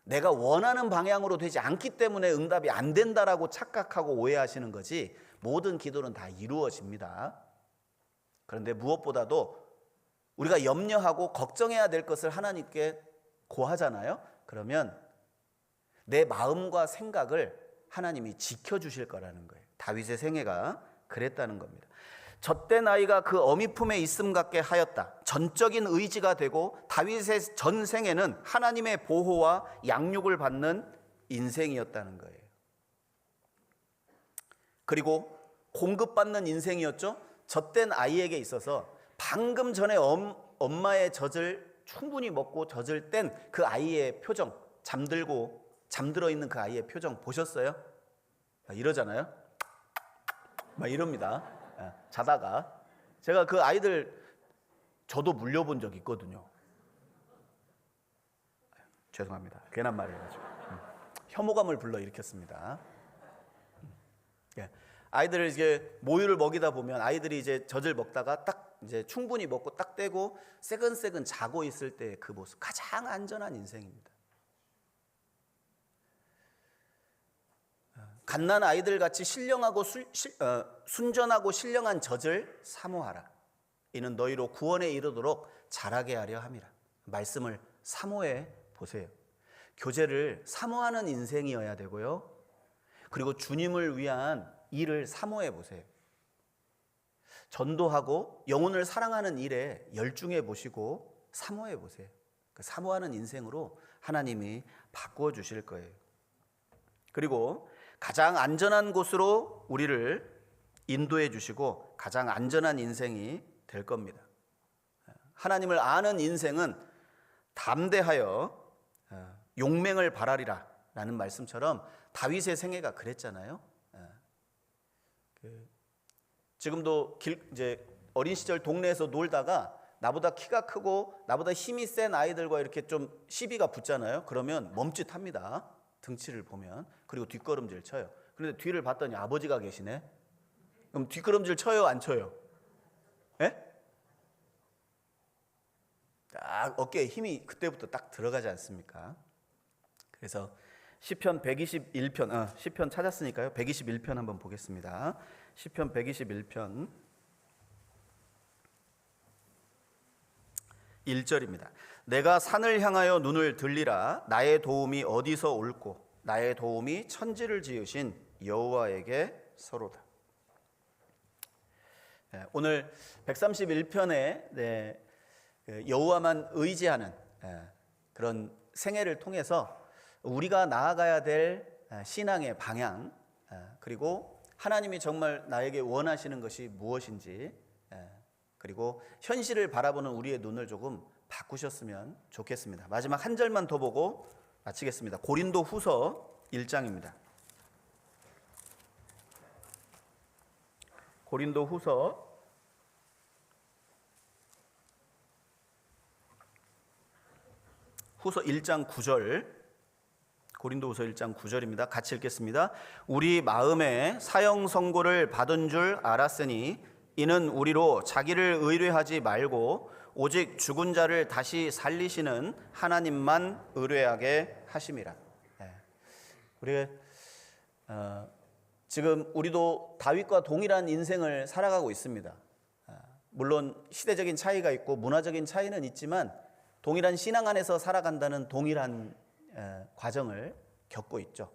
내가 원하는 방향으로 되지 않기 때문에 응답이 안 된다라고 착각하고 오해하시는 거지, 모든 기도는 다 이루어집니다. 그런데 무엇보다도 우리가 염려하고 걱정해야 될 것을 하나님께 고하잖아요. 그러면 내 마음과 생각을 하나님이 지켜주실 거라는 거예요. 다윗의 생애가 그랬다는 겁니다. 젖된 아이가 그 어미 품에 있음 같게 하였다. 전적인 의지가 되고 다윗의 전생에는 하나님의 보호와 양육을 받는 인생이었다는 거예요. 그리고 공급받는 인생이었죠. 젖된 아이에게 있어서 방금 전에 엄마의 젖을 충분히 먹고 젖을 뗀 그 아이의 표정, 잠들어 있는 그 아이의 표정 보셨어요? 이러잖아요. 막 이럽니다. 자다가. 제가 그 아이들 저도 물려본 적 있거든요. 죄송합니다. 괜한 말 해가지고 혐오감을 불러일으켰습니다. 예. 아이들을 이제 모유를 먹이다 보면 아이들이 이제 젖을 먹다가 딱 이제 충분히 먹고 딱 떼고 새근새근 자고 있을 때 그 모습, 가장 안전한 인생입니다. 갓난 아이들 같이 신령하고 순전하고 신령한 젖을 사모하라. 이는 너희로 구원에 이르도록 자라게 하려 함이라. 말씀을 사모해 보세요. 교제를 사모하는 인생이어야 되고요. 그리고 주님을 위한 일을 사모해 보세요. 전도하고 영혼을 사랑하는 일에 열중해 보시고 사모해 보세요. 그 사모하는 인생으로 하나님이 바꾸어 주실 거예요. 그리고 가장 안전한 곳으로 우리를 인도해 주시고 가장 안전한 인생이 될 겁니다. 하나님을 아는 인생은 담대하여 용맹을 바라리라 라는 말씀처럼 다윗의 생애가 그랬잖아요. 지금도 이제 어린 시절 동네에서 놀다가 나보다 키가 크고 나보다 힘이 센 아이들과 이렇게 좀 시비가 붙잖아요. 그러면 멈칫합니다. 등치를 보면. 그리고 뒷걸음질 쳐요. 그런데 뒤를 봤더니 아버지가 계시네. 그럼 뒷걸음질 쳐요, 안 쳐요? 예? 딱 어깨에 힘이 그때부터 딱 들어가지 않습니까? 그래서 시편 121편, 시편 찾았으니까요. 121편 한번 보겠습니다. 시편 121편 1절입니다. 내가 산을 향하여 눈을 들리라. 나의 도움이 어디서 올꼬? 나의 도움이 천지를 지으신 여호와에게 서로다. 오늘 131편에 여호와만 의지하는 그런 생애를 통해서 우리가 나아가야 될 신앙의 방향, 그리고 하나님이 정말 나에게 원하시는 것이 무엇인지, 그리고 현실을 바라보는 우리의 눈을 조금 바꾸셨으면 좋겠습니다. 마지막 한 절만 더 보고 마치겠습니다. 고린도 후서 1장입니다. 고린도 후서 1장 9절, 고린도후서 1장 9절입니다. 같이 읽겠습니다. 우리 마음에 사형 선고를 받은 줄 알았으니 이는 우리로 자기를 의뢰하지 말고 오직 죽은 자를 다시 살리시는 하나님만 의뢰하게 하심이라. 우리 지금 우리도 다윗과 동일한 인생을 살아가고 있습니다. 물론 시대적인 차이가 있고 문화적인 차이는 있지만 동일한 신앙 안에서 살아간다는 동일한 과정을 겪고 있죠.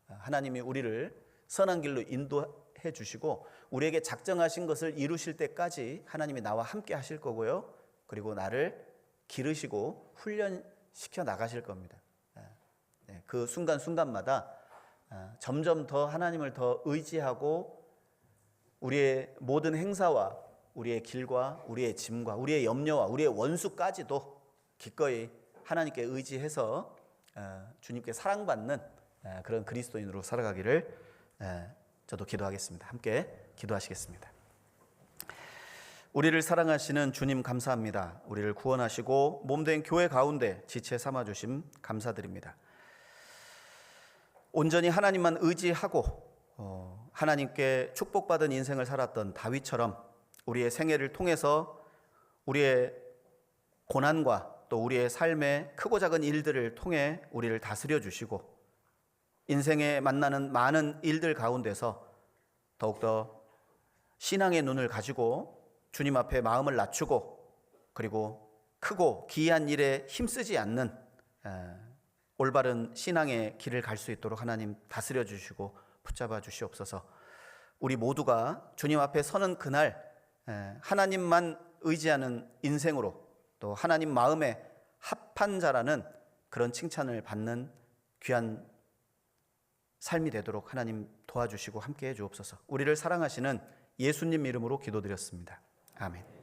하나님이 우리를 선한 길로 인도해 주시고 우리에게 작정하신 것을 이루실 때까지 하나님이 나와 함께 하실 거고요. 그리고 나를 기르시고 훈련시켜 나가실 겁니다. 그 순간순간마다 점점 더 하나님을 더 의지하고 우리의 모든 행사와 우리의 길과 우리의 짐과 우리의 염려와 우리의 원수까지도 기꺼이 하나님께 의지해서 주님께 사랑받는 그런 그리스도인으로 살아가기를 저도 기도하겠습니다. 함께 기도하시겠습니다. 우리를 사랑하시는 주님 감사합니다. 우리를 구원하시고 몸된 교회 가운데 지체 삼아주심 감사드립니다. 온전히 하나님만 의지하고 하나님께 축복받은 인생을 살았던 다윗처럼 우리의 생애를 통해서 우리의 고난과 또 우리의 삶의 크고 작은 일들을 통해 우리를 다스려 주시고 인생에 만나는 많은 일들 가운데서 더욱더 신앙의 눈을 가지고 주님 앞에 마음을 낮추고 그리고 크고 기이한 일에 힘쓰지 않는 올바른 신앙의 길을 갈 수 있도록 하나님 다스려 주시고 붙잡아 주시옵소서. 우리 모두가 주님 앞에 서는 그날 하나님만 의지하는 인생으로 또 하나님 마음에 합한 자라는 그런 칭찬을 받는 귀한 삶이 되도록 하나님 도와주시고 함께해 주옵소서. 우리를 사랑하시는 예수님 이름으로 기도드렸습니다. 아멘.